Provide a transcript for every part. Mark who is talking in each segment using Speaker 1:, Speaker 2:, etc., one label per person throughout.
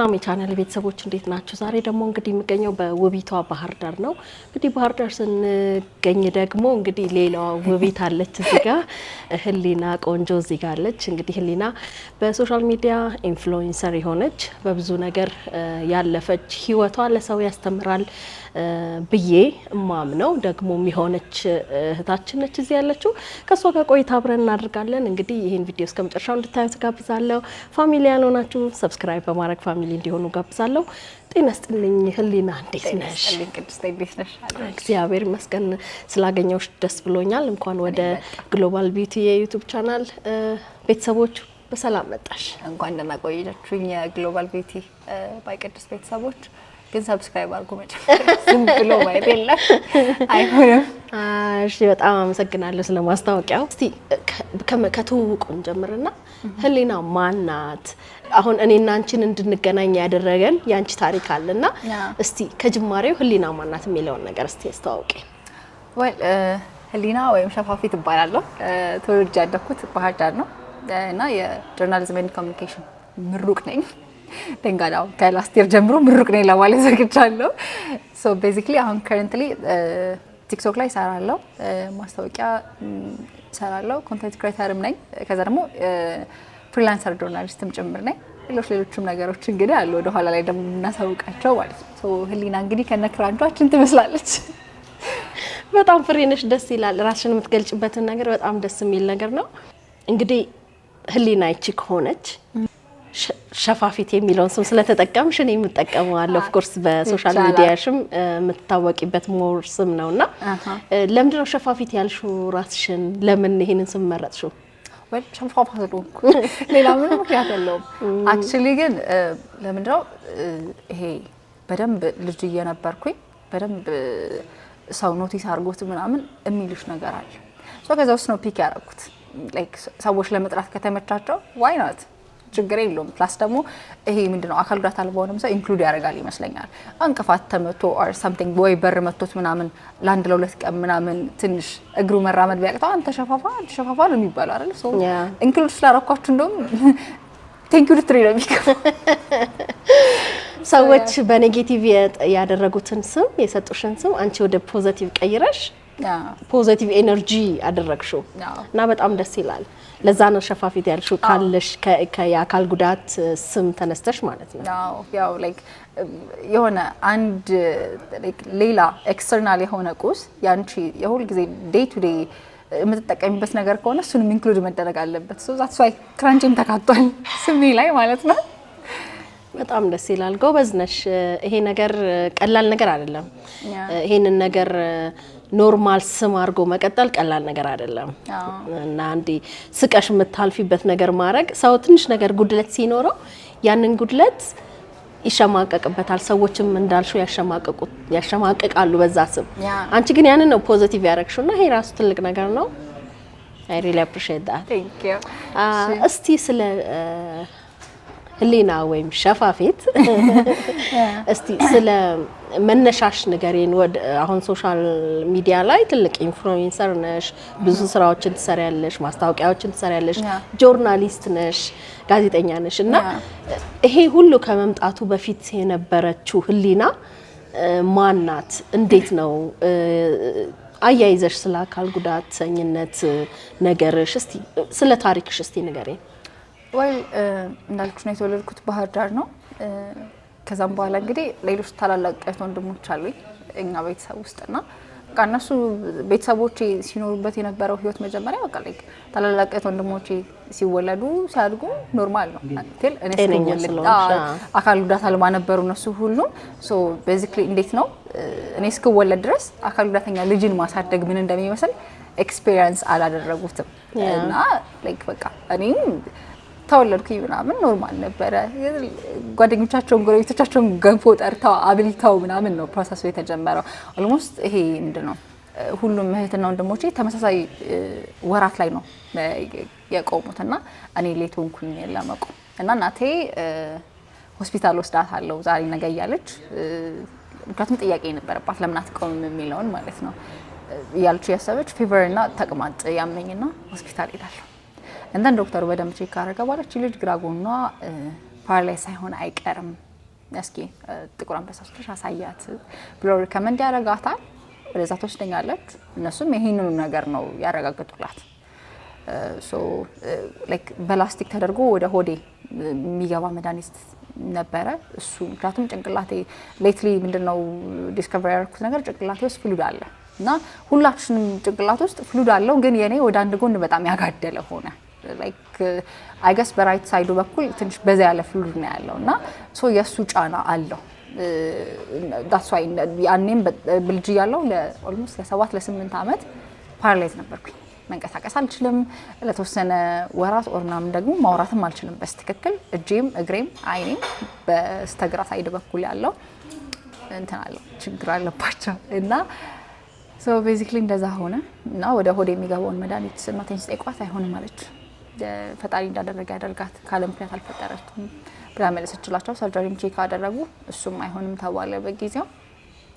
Speaker 1: ሰላም የቻናል ቤተሰቦች እንዴት ናችሁ? ዛሬ ደግሞ እንግዲህ የምገኘው በውቢቷ ባህር ዳር ነው። እንግዲህ ባህር ዳር ስንገኝ ደግሞ እንግዲህ ሌላዋ ውቢት አለች እዚህ ጋር ህሊና ቆንጆ እዚህ ጋር አለች። እንግዲህ ህሊና በሶሻል ሚዲያ ኢንፍሉዌንሰር የሆነች በብዙ ነገር ያለፈች ህይወቷ ለሰው ያስተምራል ብዬ እማምነው ደግሞ የሆነች እህታችን ነች እዚህ ያለችው። ከሷ ጋር ቆይታ አብረን እናደርጋለን። እንግዲህ ይሄን ቪዲዮ እስከመጨረሻው እንድታዩት ጋብዛለሁ። ፋሚሊ ያልሆናችሁ ሰብስክራይብ በማድረግ ፋሚሊ እንዲሆኑ ጋብዛለሁ። ጤና ይስጥልኝ ህሊና፣ እንዴት ነሽ? እግዚአብሔር ይመስገን። ስላገኘሁሽ ደስ ብሎኛል። እንኳን ወደ ግሎባል ቢዩቲ የዩቲዩብ ቻናል ቤተሰቦች በሰላም መጣሽ።
Speaker 2: እንኳን ደህና ቆያችሁኝ የግሎባል ቢዩቲ ባይቀድስ ቤተሰቦች። ግን ሰብስክራይብ አድርጉ መጀመሪያ፣ ዝም ብሎ ማየት የለም አይሆንም።
Speaker 1: እሺ፣ በጣም አመሰግናለሁ ስለ ማስታወቂያው። እስቲ ከትውውቁን ጀምርና ህሊና ማናት? አሁን እኔና አንቺን እንድንገናኝ ያደረገን ያንቺ ታሪክ አለና እስቲ ከጅማሬው ህሊና ማናት የሚለውን ነገር እስቲ አስተዋውቂ።
Speaker 2: ህሊና ወይም ሸፋፊት እባላለሁ። ተወልጄ ያደኩት ባህር ዳር ነው እና የጆርናሊዝም ኤንድ ኮሚኒኬሽን ምሩቅ ነኝ። ደንጋዳው ከላስት ይር ጀምሮ ምሩቅ ነኝ ለማለት ዘግቻለሁ። ሶ ቤዚክሊ አሁን ከረንትሊ ቲክቶክ ላይ ሰራለሁ፣ ማስታወቂያ ሰራለሁ፣ ኮንቴንት ክሬተርም ነኝ። ከዛ ደግሞ ፍሪላንሰር ጆርናሊስትም ጭምር ነኝ። ሌሎችም ነገሮች እንግዲህ አሉ ወደ ኋላ ላይ ደግሞ እናሳውቃቸው ማለት ነው። ሶ ህሊና እንግዲህ ከነክራንቷችን ትመስላለች።
Speaker 1: በጣም ፍሬ ነሽ፣ ደስ ይላል። ራስሽን የምትገልጭበትን ነገር በጣም ደስ የሚል ነገር ነው። እንግዲህ ህሊና ይቺ ከሆነች ሸፋፊት የሚለውን ስም ስለተጠቀምሽ እኔ የምጠቀመዋለሁ። ኦፍ ኮርስ በሶሻል ሚዲያሽም የምትታወቂበት ሞር ስም ነውና ለምንድን ነው ሸፋፊት ያልሽው ራስሽን? ለምን ይሄንን ስም መረጥሽው?
Speaker 2: ወይ ሸፋፋት ነው ሌላ ምንም ምክንያት የለውም። አክቹሊ ግን ለምንድን ነው ይሄ በደንብ ልጅ እየነበርኩኝ በደንብ ሰው ኖቲስ አድርጎት ምናምን የሚልሽ ነገር አለ። ሶ ከዛ ውስጥ ነው ፒክ ያደረኩት። ላይክ ሰዎች ለመጥራት ከተመቻቸው ዋይ ናት ችግር የለውም። ፕላስ ደግሞ ይሄ ምንድነው አካል ጉዳት አልባውንም ሰው ኢንክሉድ ያደርጋል ይመስለኛል። እንቅፋት ተመቶ ኦር ሳምቲንግ ወይ በር መቶት ምናምን ለአንድ ለሁለት ቀን ምናምን ትንሽ እግሩ መራመድ ቢያቅተው አንተ ሸፋፋ ነው የሚባለው አይደል? ሶ ኢንክሉድ ስላደረኳችሁ እንደውም ቴንክ ዩ ልትሪ ነው የሚገባው።
Speaker 1: ሰዎች በኔጌቲቭ ያደረጉትን ስም የሰጡሽን ስም አንቺ ወደ ፖዚቲቭ ቀይረሽ ፖዚቲቭ ኤነርጂ አደረግሽው እና በጣም ደስ ይላል። ለዛ ነው ሸፋፊት ያልሽው ካለሽ ከአካል ጉዳት ስም ተነስተሽ ማለት ነው።
Speaker 2: ያው ላይክ የሆነ አንድ ሌላ ኤክስተርናል የሆነ ቁስ ያንቺ የሁል ጊዜ ዴይ ቱ ዴይ የምትጠቀሚበት ነገር ከሆነ እሱንም ኢንክሉድ መደረግ አለበት። ሶ ዛትስ ዋይ ክራንቺም ተካቷል ስሜ ላይ ማለት ነው።
Speaker 1: በጣም ደስ ይላል። ጎበዝ ነሽ። ይሄ ነገር ቀላል ነገር አይደለም። ይሄንን ነገር ኖርማል ስም አድርጎ መቀጠል ቀላል ነገር አይደለም እና አንዴ ስቀሽ የምታልፊበት ነገር ማድረግ ሰው ትንሽ ነገር ጉድለት ሲኖረው ያንን ጉድለት ይሸማቀቅበታል። ሰዎችም እንዳልሽው ያሸማቀቃሉ በዛ ስም። አንቺ ግን ያንን ነው ፖዚቲቭ ያደረግሽውና ይሄ ራሱ ትልቅ ነገር ነው። I really appreciate that.
Speaker 2: Thank you.
Speaker 1: እስቲ ስለ ህሊና ወይም ሸፋፊት እስቲ ስለ መነሻሽ ንገሪን። አሁን ሶሻል ሚዲያ ላይ ትልቅ ኢንፍሉዌንሰር ነሽ፣ ብዙ ስራዎችን ትሰሪያለሽ፣ ማስታወቂያዎችን ትሰሪያለሽ፣ ጆርናሊስት ነሽ፣ ጋዜጠኛ ነሽ እና ይሄ ሁሉ ከመምጣቱ በፊት የነበረችው ህሊና ማናት? እንዴት ነው አያይዘሽ ስለ አካል ጉዳተኝነት ነገርሽ እስቲ ስለ ታሪክሽ እስቲ ንገሪን።
Speaker 2: ወይ እንዳልኩሽ ነው የተወለድኩት ባህር ዳር ነው። ከዛም በኋላ እንግዲህ ሌሎች ታላላቅ ወንድሞች አሉኝ እኛ ቤተሰብ ውስጥና በቃ እነሱ ቤተሰቦቼ ሲኖሩበት የነበረው ህይወት መጀመሪያ በቃ ላይክ ታላላቅ ወንድሞቼ ሲወለዱ ሲያድጉ ኖርማል ነው አይደል? እኔ ስወለድ አካል ጉዳት አልባ ነበሩ እነሱ ሁሉም። ሶ ቤዚክሊ እንዴት ነው እኔ እስክወለድ ድረስ አካል ጉዳተኛ ልጅን ማሳደግ ምን እንደሚመስል ኤክስፒሪየንስ አላደረጉትም እና ላይክ በቃ እኔም ተወለድኩኝ ምናምን ኖርማል ነበረ። ጓደኞቻቸውን ጎረቤቶቻቸውን ገንፎ ጠርተው አብልተው ምናምን ነው ፕሮሰሱ የተጀመረው። ኦልሞስት ይሄ ምንድነው ሁሉም እህትና ወንድሞቼ ተመሳሳይ ወራት ላይ ነው የቆሙትና እኔ ሌት ሆንኩኝ ለመቆም እና እናቴ ሆስፒታል ወስዳታለሁ ዛሬ ነገ እያለች ምክንያቱም ጥያቄ ነበረባት ለምን አትቆምም የሚለውን ማለት ነው እያለች ያሰበች ፊቨር እና ተቅማጥ ያመኝና ሆስፒታል ሄዳለሁ። እንደን ዶክተሩ በደም ቼክ አደረገ በኋላ ልጅ ግራ ጎኗ ፓራላይዝ ሳይሆን አይቀርም እስኪ ጥቁር አንበሳ ወስደሽ አሳያት ብሎ ሪከመንድ ያደርጋታል። ወደዛ ትወስደኛለች። እነሱም ይሄንኑ ነገር ነው ያረጋግጡላት። ሶ ላይክ በላስቲክ ተደርጎ ወደ ሆዴ የሚገባ መድኃኒት ነበረ እሱ። ምክንያቱም ጭንቅላቴ ሌትሊ ምንድነው ዲስከቨር ያደረኩት ነገር ጭንቅላቴ ውስጥ ፍሉድ አለ እና ሁላችንም ጭንቅላት ውስጥ ፍሉድ አለው፣ ግን የኔ ወደ አንድ ጎን በጣም ያጋደለ ሆነ። ላይክ አይ ገስ በራይት ሳይዱ በኩል ትንሽ በዛ ያለ ፍሉድ ነው ያለው እና ሶ የሱ ጫና አለው። ዳትስ ዋይ ያኔም ብልጅ ያለው ለኦልሞስት ለ7 ለ8 አመት ፓራላይዝ ነበርኩኝ። መንቀሳቀስ አልችልም ለተወሰነ ወራት ኦር ምናምን ደግሞ ማውራትም አልችልም በስትክክል። እጄም እግሬም አይኔም በስተግራ ሳይድ በኩል ያለው እንትን አለው ችግር አለባቸው እና ሶ ቤዚክሊ እንደዛ ሆነ እና ወደ ሆዴ የሚገባውን መድኃኒት እናቴን ስጠይቋት አይሆንም አለች። ፈጣሪ እንዳደረገ ያደርጋት ካለ ምክንያት አልፈጠረችም ብላ መለሰችላቸው። ሰርጀሪም ቼክ አደረጉ፣ እሱም አይሆንም ተባለ በጊዜው።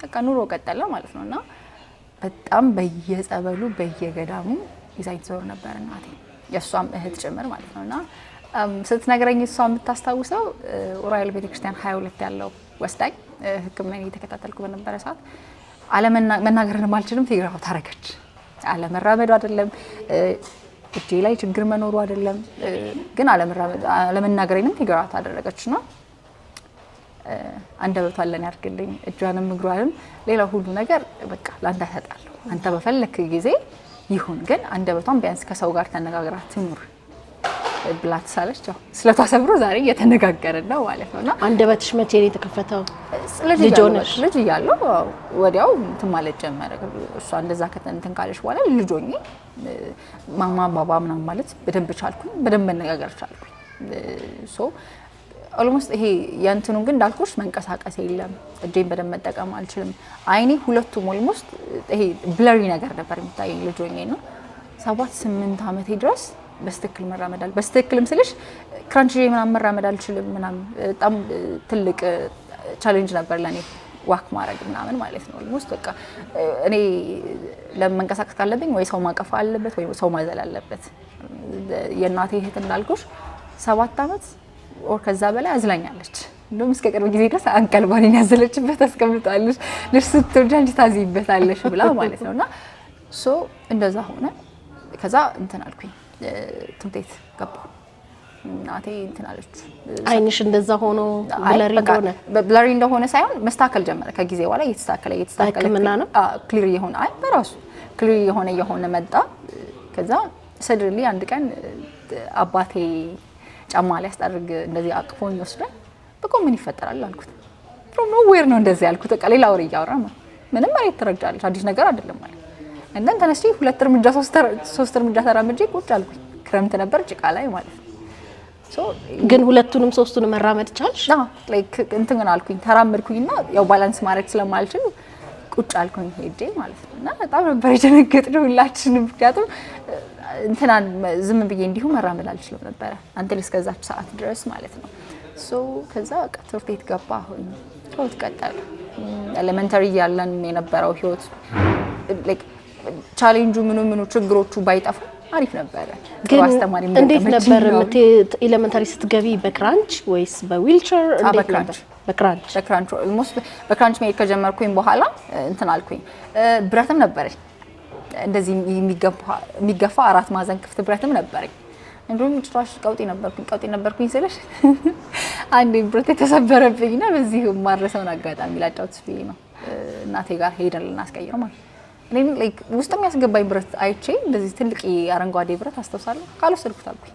Speaker 2: በቃ ኑሮ ቀጠለ ማለት ነው እና በጣም በየጸበሉ በየገዳሙ ይዛኝ ትዞር ነበር እናቴ፣ የእሷም እህት ጭምር ማለት ነው እና ስትነግረኝ እሷ የምታስታውሰው ኡራኤል ቤተክርስቲያን 22 ያለው ወስዳኝ ሕክምና እየተከታተልኩ በነበረ ሰዓት መናገርን አልችልም ትግራው ታረገች። አለመራመዱ አይደለም እጄ ላይ ችግር መኖሩ አይደለም፣ ግን አለመናገሬንም ትግራው ታደረገችና አንደበቷን ለኔ ያርግልኝ፣ እጇንም እግሯንም ሌላው ሁሉ ነገር በቃ ላንተ ሰጣለሁ፣ አንተ በፈለክ ጊዜ ይሁን፣ ግን አንደበቷን ቢያንስ ከሰው ጋር ተነጋግራ ትኑር ብላ ትሳለች። ያው ስለቷ ሰብሮ ዛሬ እየተነጋገርን ነው ማለት ነውና
Speaker 1: አንደበትሽ መቼ ነው የተከፈተው?
Speaker 2: ልጅ እያለሁ ወዲያው እንትን ማለት ጀመረ። እሷ እንደዛ እንትን ካለች በኋላ ልጅ ሆኜ ማማ ባባ ምናምን ማለት በደንብ ቻልኩኝ፣ በደንብ መነጋገር ቻልኩኝ። ሶ ኦልሞስት ይሄ የእንትኑ ግን እንዳልኩሽ መንቀሳቀስ የለም፣ እጄን በደንብ መጠቀም አልችልም። አይኔ ሁለቱም ኦልሞስት ይሄ ብለሪ ነገር ነበር የሚታየኝ ልጅ ሆኜ ነው 7-8 አመቴ ድረስ በስትክክል መራመዳል። በስትክክልም ስልሽ ክራንች ምናምን መራመድ አልችልም ምናምን። በጣም ትልቅ ቻሌንጅ ነበር ለኔ ዋክ ማድረግ ምናምን ማለት ነው። ኦልሞስት በቃ እኔ ለመንቀሳቀስ ካለብኝ ወይ ሰው ማቀፍ አለበት ወይ ሰው ማዘል አለበት። የእናቴ እህት እንዳልኩሽ 7 አመት ኦር ከዛ በላይ አዝላኛለች። እንደውም እስከ ቅርብ ጊዜ ድረስ አንቀልባኔን ያዘለችበት አስቀምጣለች። ልጅ ስትወልጂ አንቺ ታዚይበታለሽ ብላ ማለት ነውና ሶ እንደዛ ሆነ። ከዛ እንትን አልኩኝ ትምህርት ቤት ገባሁ። እናቴ እንትን አለች።
Speaker 1: አይንሽ እንደዛ ሆኖ
Speaker 2: ብለሪ እንደሆነ ሳይሆን መስተካከል ጀመረ። ከጊዜ በኋላ እየተስተካከለ
Speaker 1: ህክምና ነው
Speaker 2: ክሊር የሆነ አይ በራሱ ክሊር የሆነ መጣ። ከዛ ሰድርሊ አንድ ቀን አባቴ ጫማ ላይ ያስጠርግ እንደዚህ አቅፎኝ ወስደን በቃ ምን ይፈጠራል አልኩት። ፍሮም ኖዌር ነው እንደዚህ ያልኩት። በቃ ሌላ ወሬ እያወራ ነው ምንም ማለት ትረጃለች፣ አዲስ ነገር አይደለም ማለት እንደን ተነስቼ 2 እርምጃ 3 እርምጃ ተራምጄ ቁጭ አልኩኝ። ክረምት ነበር ጭቃ ላይ ማለት ነው። ሶ
Speaker 1: ግን ሁለቱንም ሶስቱንም መራመድ ቻልሽ?
Speaker 2: ላይክ እንትን ግን አልኩኝ ተራመድኩኝና ያው ባላንስ ማድረግ ስለማልችል ቁጭ አልኩኝ ሄጄ ማለት ነው። እና በጣም ነበር የደነገጥነው ሁላችንም፣ ምክንያቱም እንትና ዝም ብዬ እንዲሁ መራመድ አልችልም ነበር አንተል እስከዛች ሰዓት ድረስ ማለት ነው። ሶ ከዛ ትምህርት ቤት ገባሁኝ። ህይወት ቀጠለ። ኤሌመንተሪ ያለን የነበረው ህይወት ላይክ ቻሌንጁ ምኑ ችግሮቹ ባይጠፉ አሪፍ ነበረ።
Speaker 1: ግን እንዴት ነበር ኤሌመንተሪ ስትገቢ? በክራንች ወይስ በዊልቸር? እንዴት ነበር? በክራንች ኦልሞስት በክራንች መሄድ ከጀመርኩኝ በኋላ እንትን አልኩኝ። ብረትም ነበረኝ እንደዚህ የሚገፋ 4 ማዕዘን ክፍት ብረትም ነበረኝ። እንደውም ጭራሽ ቀውጤ ነበርኩኝ ስልሽ አንዴ ብረት የተሰበረብኝና በዚህ ማረሰውን አጋጣሚ ላጫውትሽ ብዬ ነው። እናቴ ጋር ሄደን ልናስቀይረው ማለት እኔ ላይክ ውስጥ የሚያስገባኝ ብረት አይቼ እንደዚህ ትልቅ አረንጓዴ ብረት አስተውሳለሁ። ካልወሰድኩት አልኩኝ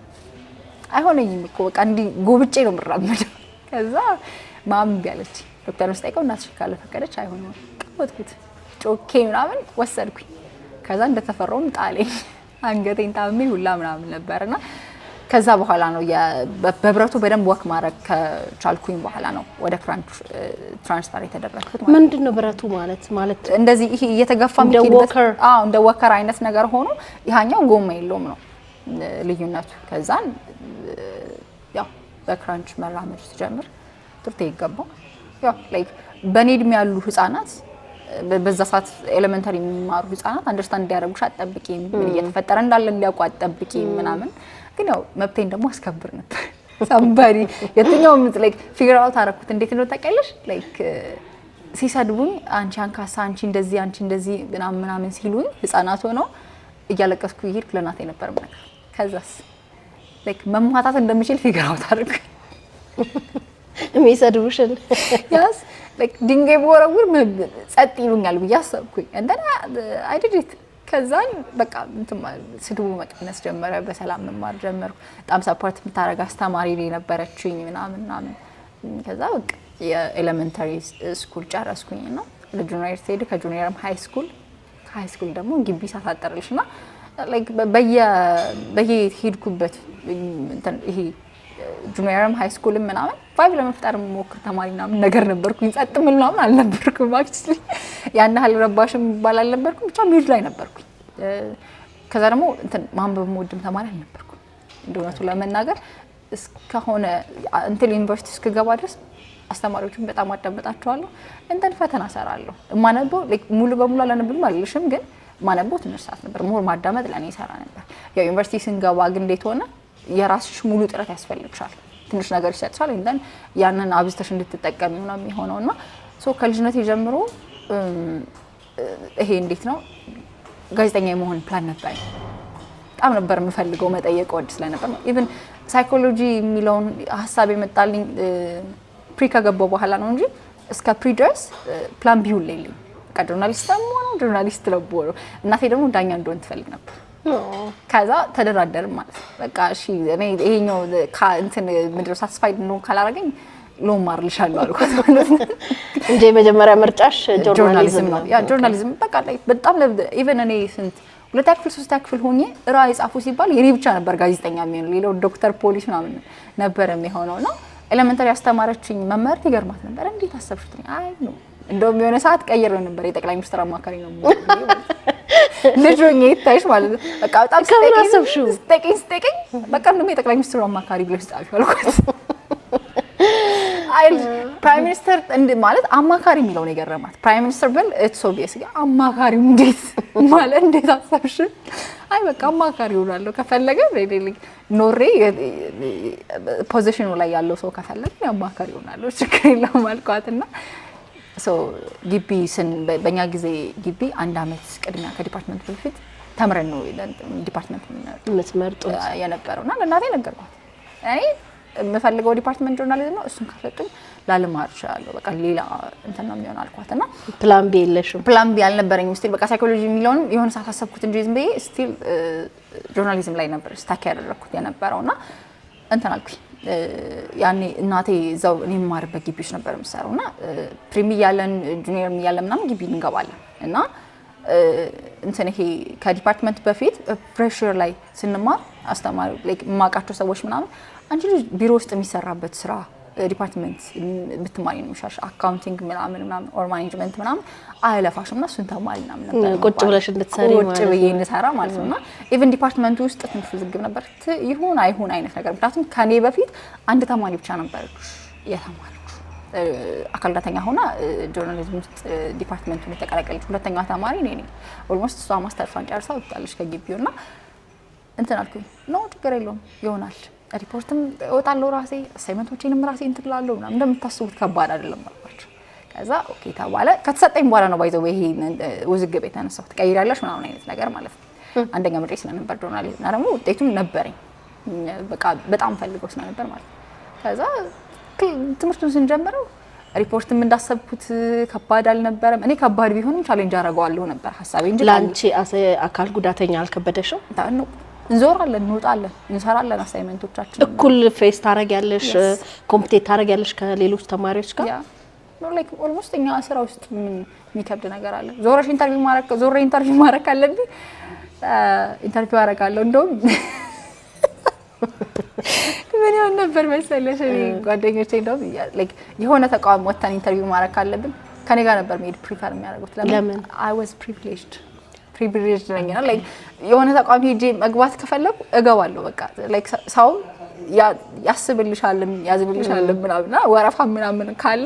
Speaker 1: አይሆነኝም እኮ በቃ እንዲ ጎብጬ ነው የምራመደው። ከዛ ማም ቢያለች ዶክተር ስጠይቀው እናትሽ ካለፈቀደች አይሆንም ቀወጥኩት። ጮኬ ምናምን ወሰድኩኝ። ከዛ እንደተፈራውም ጣለኝ። አንገቴን ታምሜ ሁላ ምናምን ነበርና ከዛ በኋላ ነው በብረቱ በደንብ ወክ ማድረግ ከቻልኩኝ በኋላ ነው ወደ ክራንች ትራንስፈር የተደረኩት። ምንድነው ብረቱ ማለት
Speaker 2: እንደዚህ ይሄ እየተገፋ የሚሄድበት እንደ ወከር አይነት ነገር ሆኖ ያኛው ጎማ የለውም ነው ልዩነቱ። ከዛን ያው በክራንች መራመድ ጀምር ትርቴ ይገባው ያው ላይክ በኔ እድሜ ያሉ ህፃናት በዛ ሰዓት ኤሌመንተሪ የሚማሩ ህፃናት አንደርስታንድ እንዲያደርጉሽ አትጠብቂም፣ ምን እየተፈጠረ እንዳለ እንዲያውቁ አትጠብቂም ምናምን። ግን ያው መብቴን ደግሞ አስከብር ነበር somebody የትኛውም like figure out አደረኩት እንዴት ነው ታውቂያለሽ like ሲሰድቡኝ አንቺ አንካሳ አንቺ እንደዚህ ምናምን ሲሉኝ ህፃናት ሆነው እያለቀስኩ ይሄድኩ ለናቴ ነበር ማለት ከዛስ like መማታት እንደምችል figure out አደረኩ
Speaker 1: የሚሰድቡሽን
Speaker 2: yes like ድንጋይ በወረውር ጸጥ ይሉኛል ብዬ አሰብኩኝ and then I did it ከዛን በቃ ስድቡ መቀነስ ጀመረ በሰላም መማር ጀመርኩ በጣም ሰፖርት የምታረጋ አስተማሪ ነበረችኝ ምናምን ከዛ በቃ የኤሌመንተሪ ስኩል ጨረስኩኝና ለጁኒየር ስቴድ ከጁኒየርም ሃይ ስኩል ደግሞ ግቢ ሳታጠርልሽና like በየሄድኩበት ይሄ ጁኒየርም ሃይ ስኩልም ምናምን ቫይብ ለመፍጠር ሞክር ተማሪና ምን ነገር ነበርኩኝ ጸጥ ምናምን አልነበርኩም actually ያን ያህል ረባሽም ባል አልነበርኩም ብቻ ሚድ ላይ ነበርኩኝ ከዛ ደግሞ ማንበብ ሞድም ተማሪ አልነበርኩም እንደውነቱ ለመናገር እስከሆነ እንትን ዩኒቨርሲቲ እስከገባ ድረስ አስተማሪዎችን በጣም አዳምጣቸዋለሁ እንትን ፈተና ሰራለሁ ማነበው ሙሉ በሙሉ አላነብም አልልሽም ግን ማነበው ትንሽ ሰዓት ነበር ሞር ማዳመጥ ለኔ ይሰራ ነበር ያው ዩኒቨርሲቲ ስንገባ ግን እንዴት ሆነ የራስሽ ሙሉ ጥረት ያስፈልግሻል ትንሽ ነገር ይሰጥሻል እንትን ያንን አብዝተሽ እንድትጠቀሚ ነው የሚሆነውና ሶ ከልጅነቴ ጀምሮ ይሄ እንዴት ነው ጋዜጠኛ የመሆን ፕላን ነበር በጣም ነበር የምፈልገው መጠየቅ ወድ ስለነበር ኢቭን ሳይኮሎጂ የሚለውን ሐሳብ የመጣልኝ ፕሪ ከገባው በኋላ ነው እንጂ እስከ ፕሪ ድረስ ፕላን ቢው ሌሊኝ ጆርናሊስት ለቦሮ እናቴ ደግሞ ዳኛ እንደሆን ትፈልግ ነበር ከዛ ተደራደርን ማለት በቃ እሺ እኔ ይሄኛው እንትን ምድር ሳትስፋይድ ነው ካላረገኝ ሎማር ልሻለሁ አልኩት
Speaker 1: እንጂ መጀመሪያ ምርጫሽ ጆርናሊዝም ነው
Speaker 2: ያ ጆርናሊዝም በቃ በጣም ኢቭን እኔ ስንት ሁለተኛ ክፍል ሶስተኛ ክፍል ሆኜ ራይ ጻፉ ሲባል የኔ ብቻ ነበር ጋዜጠኛ የሚሆነው ሌላው ዶክተር ፖሊስ ምናምን ነበር የሚሆነውና ኤሌመንተሪ አስተማረችኝ መምህርት ይገርማት ነበር እንዴት አሰብሽኝ አይ ነው እንደውም የሆነ ሰዓት ቀይሬው ነበር የጠቅላይ ሚኒስትር አማካሪ ነው ልጅ ሆኜ ይታይሽ ማለት ነው በቃ በጣም ስቴኪንግ በቃ እንደውም የጠቅላይ ሚኒስትር አማካሪ ብለሽ ጻፊው አልኩት አይ ፕራይም ሚኒስተር ማለት አማካሪ የሚለው ነው የገረማት ፕራይም ሚኒስተር ብል ኢትስ ኦብቪየስ አማካሪው እንዴት አሰብሽ አይ በቃ አማካሪ ሆናለሁ ከፈለገ ኖሬ ፖዚሽኑ ላይ ያለው ሰው ከፈለገ አማካሪ ሆናለሁ ችግር የለውም አልኳትና ሶ ግቢ በእኛ ጊዜ ግቢ አንድ አመት ቅድሚያ ከዲፓርትመንት በፊት ተምረን ነው ዲፓርትመንት
Speaker 1: የምትመርጡት
Speaker 2: የነበረውና ለእናቴ ነገርኳት እኔ የምፈልገው ዲፓርትመንት ጆርናሊዝም ነው እሱን ከፈለኩኝ ላልማር እችላለሁ በቃ ሌላ እንትን ነው የሚሆን አልኳትና
Speaker 1: ፕላን ቢ የለሽም
Speaker 2: ፕላን ቢ አልነበረኝም ስቲል በቃ ሳይኮሎጂ የሚለውን የሆነ ሰዓት አሰብኩት እንጂ ዝም ብዬ ስቲል ጆርናሊዝም ላይ ነበር ስታክ ያደረኩት የነበረውና እንትን አልኩኝ ያኔ እናቴ እዛው እኔ ማርበት ግቢ ውስጥ ነበር የምሰራውና ፕሪሚ ያለን ጁኒየር ያለን ምናምን ግቢ እንገባለን እና እንትን ይሄ ከዲፓርትመንት በፊት ፍሬሸር ላይ ስንማር አስተማሪ ላይክ ማቃቸው ሰዎች ምናምን አንቺ ቢሮ ውስጥ የሚሰራበት ስራ ዲፓርትመንት ብትማሪ ነው የሚሻሽ አካውንቲንግ ምናምን ኦር ማኔጅመንት ምናምን አይለፋሽምና እሱን ተማሪ ምናምን ነበር
Speaker 1: ቁጭ ብለሽ እንድትሰሪ ማለት
Speaker 2: ቁጭ ብዬ እንሰራ ማለት ነውና ኢቭን ዲፓርትመንቱ ውስጥ ትንሽ ዝግብ ነበር ይሁን አይሁን አይነት ነገር ምክንያቱም ከኔ በፊት አንድ ተማሪ ብቻ ነበረች የተማረች አካል ጉዳተኛ ሆና ጆርናሊዝም ውስጥ ዲፓርትመንቱን የተቀላቀለች ሁለተኛዋ ተማሪ እኔ ነኝ ኦልሞስት እሷ ማስተርሷን ጨርሳ ወጣለች ከግቢውና እንትን አልኩኝ ነው ችግር የለውም ይሆናል ሪፖርትም እወጣለሁ ራሴ አሳይመንቶቼንም ራሴ እንትላለሁ ምናምን እንደምታስቡት ከባድ አይደለም አልኳቸው ከዛ ኦኬ ተባለ ከተሰጠኝ በኋላ ነው ባይዘው ይሄ ውዝግብ የተነሳው ትቀይራለሽ ምናምን አይነት ነገር ማለት ነው አንደኛ ምርጫ ስለነበር ጆርናሊዝም እና ደግሞ ውጤቱም ነበረኝ በቃ በጣም ፈልገው ስለነበር ማለት ነው ከዛ ትምህርቱን ስንጀምረው ሪፖርትም እንዳሰብኩት ከባድ አልነበረም እኔ ከባድ ቢሆንም ቻሌንጅ አደረገዋለሁ ነበር ሐሳቤ እንጂ
Speaker 1: ላንቺ አካል ጉዳተኛ አልከበደሽም
Speaker 2: ታኑ እንዞራለን እንወጣለን እንሰራለን አሳይመንቶቻችን
Speaker 1: እኩል ፌስ ታረጋለሽ ኮምፒቴት ታረጋለሽ ከሌሎች ተማሪዎች ጋር
Speaker 2: ነው ላይክ ኦልሞስት እኛ ስራ ውስጥ የሚከብድ ነገር አለ ዞረሽ ኢንተርቪው ማረክ አለብኝ ኢንተርቪው አረጋለሁ እንደውም ምን ይሆን ነበር መሰለሽ እኔ ጓደኞቼ እንደውም ላይክ የሆነ ተቋም ወጣን ኢንተርቪው ማረክ አለብን ከኔ ጋር ነበር ሜድ ፕሪፈር የሚያደርጉት
Speaker 1: ለምን
Speaker 2: I was privileged ነኝና ላይክ የሆነ ተቋም ሄጄ መግባት ከፈለኩ እገባለሁ በቃ ላይክ ሰው ያስብልሻልም ያዝብልሻልም ምናምንና ወረፋ ምናምን ካለ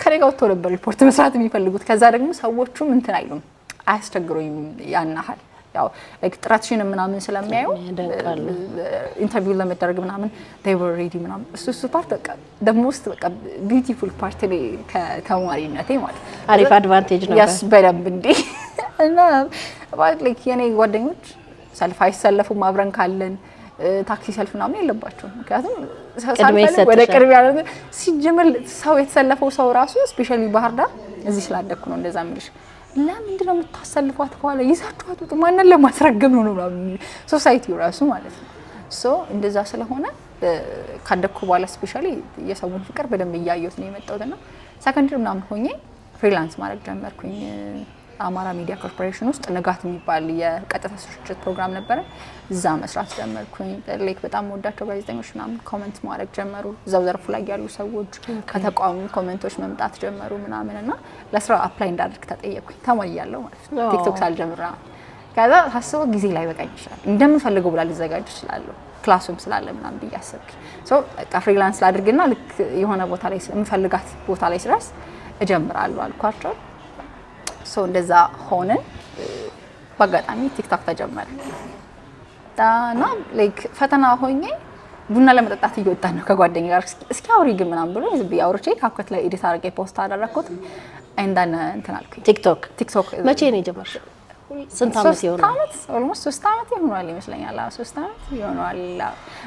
Speaker 2: ከኔ ጋር ወጥቶ ነበር ሪፖርት መስራት የሚፈልጉት ከዛ ደግሞ ሰዎቹም እንትን አይሉም አያስቸግሩኝም ያናሃል ያው ላይክ ጥራትሽን ምናምን ስለሚያዩ ኢንተርቪው ለመደረግ ምናምን they were ready ምናምን እሱ ፓርት በቃ the most በቃ ቢዩቲፉል ፓርት ላይ ከተማሪነቴ ማለት
Speaker 1: አሪፍ አድቫንቴጅ ነበር
Speaker 2: ያስ በደንብ እንዴ እና ላይክ የኔ ጓደኞች ሰልፍ አይሰለፉም አብረን ካለን ታክሲ ሰልፍ ምናምን የለባቸውም ምክንያቱም ሰልፍ ወደ ቅርብ ያለ ሲጀምር ሰው የተሰለፈው ሰው ራሱ ስፔሻሊ ባህር ዳር እዚህ ስላደኩ ነው እንደዛ ምልሽ ለምንድን ነው የምታሰልፏት በኋላ ይዛችኋት ወጥ ማንን ለማስረገም ነው ሶሳይቲው ራሱ ማለት ነው ሶ እንደዛ ስለሆነ ካደኩ በኋላ ስፔሻሊ የሰውን ፍቅር በደንብ እያየሁት ነው የመጣሁትና ሰከንደሪ ምናምን ሆኜ ፍሪላንስ ማድረግ ጀመርኩኝ አማራ ሚዲያ ኮርፖሬሽን ውስጥ ንጋት የሚባል የቀጥታ ስርጭት ፕሮግራም ነበረ እዛ መስራት ጀመርኩኝ ላይክ በጣም ወዳቸው ጋዜጠኞች ምናምን ኮሜንት ማድረግ ጀመሩ እዛው ዘርፉ ላይ ያሉ ሰዎች ከተቋሙ ኮሜንቶች መምጣት ጀመሩ ምናምንና ለስራ አፕላይ እንዳደርግ ተጠየቅኩኝ ተማያለሁ ማለት ነው ቲክቶክ ሳልጀምር ከዛ ሀሳቡ ጊዜ ላይ በቃኝ ይችላል እንደምፈልገው ብላ ልዘጋጅ ይችላል ክላሱም ስላለ ምናምን ብያሰብኩ ሶ ፍሪላንስ ላድርግና ልክ የሆነ ቦታ ላይ የምፈልጋት ቦታ ላይ ስራስ እጀምራለሁ አልኳቸው ሶ እንደዛ ሆነ በአጋጣሚ ቲክቶክ ተጀመረ እና ላይክ ፈተና ሆኜ ቡና ለመጠጣት እየወጣን ነው ከጓደኛዬ ጋር እስኪ አውሪ ግን ምናምን ብሎ ዝም ብዬ አውርቼ ካፕከት ላይ ኤዲት አድርጌ ፖስት አደረኩት እንዳነ እንትን አልኩኝ ቲክቶክ
Speaker 1: መቼ ነው የጀመርሽው ስንት አመት ይሆናል
Speaker 2: ኦልሞስት 3 አመት ይሆናል ይመስለኛል 3 አመት ይሆናል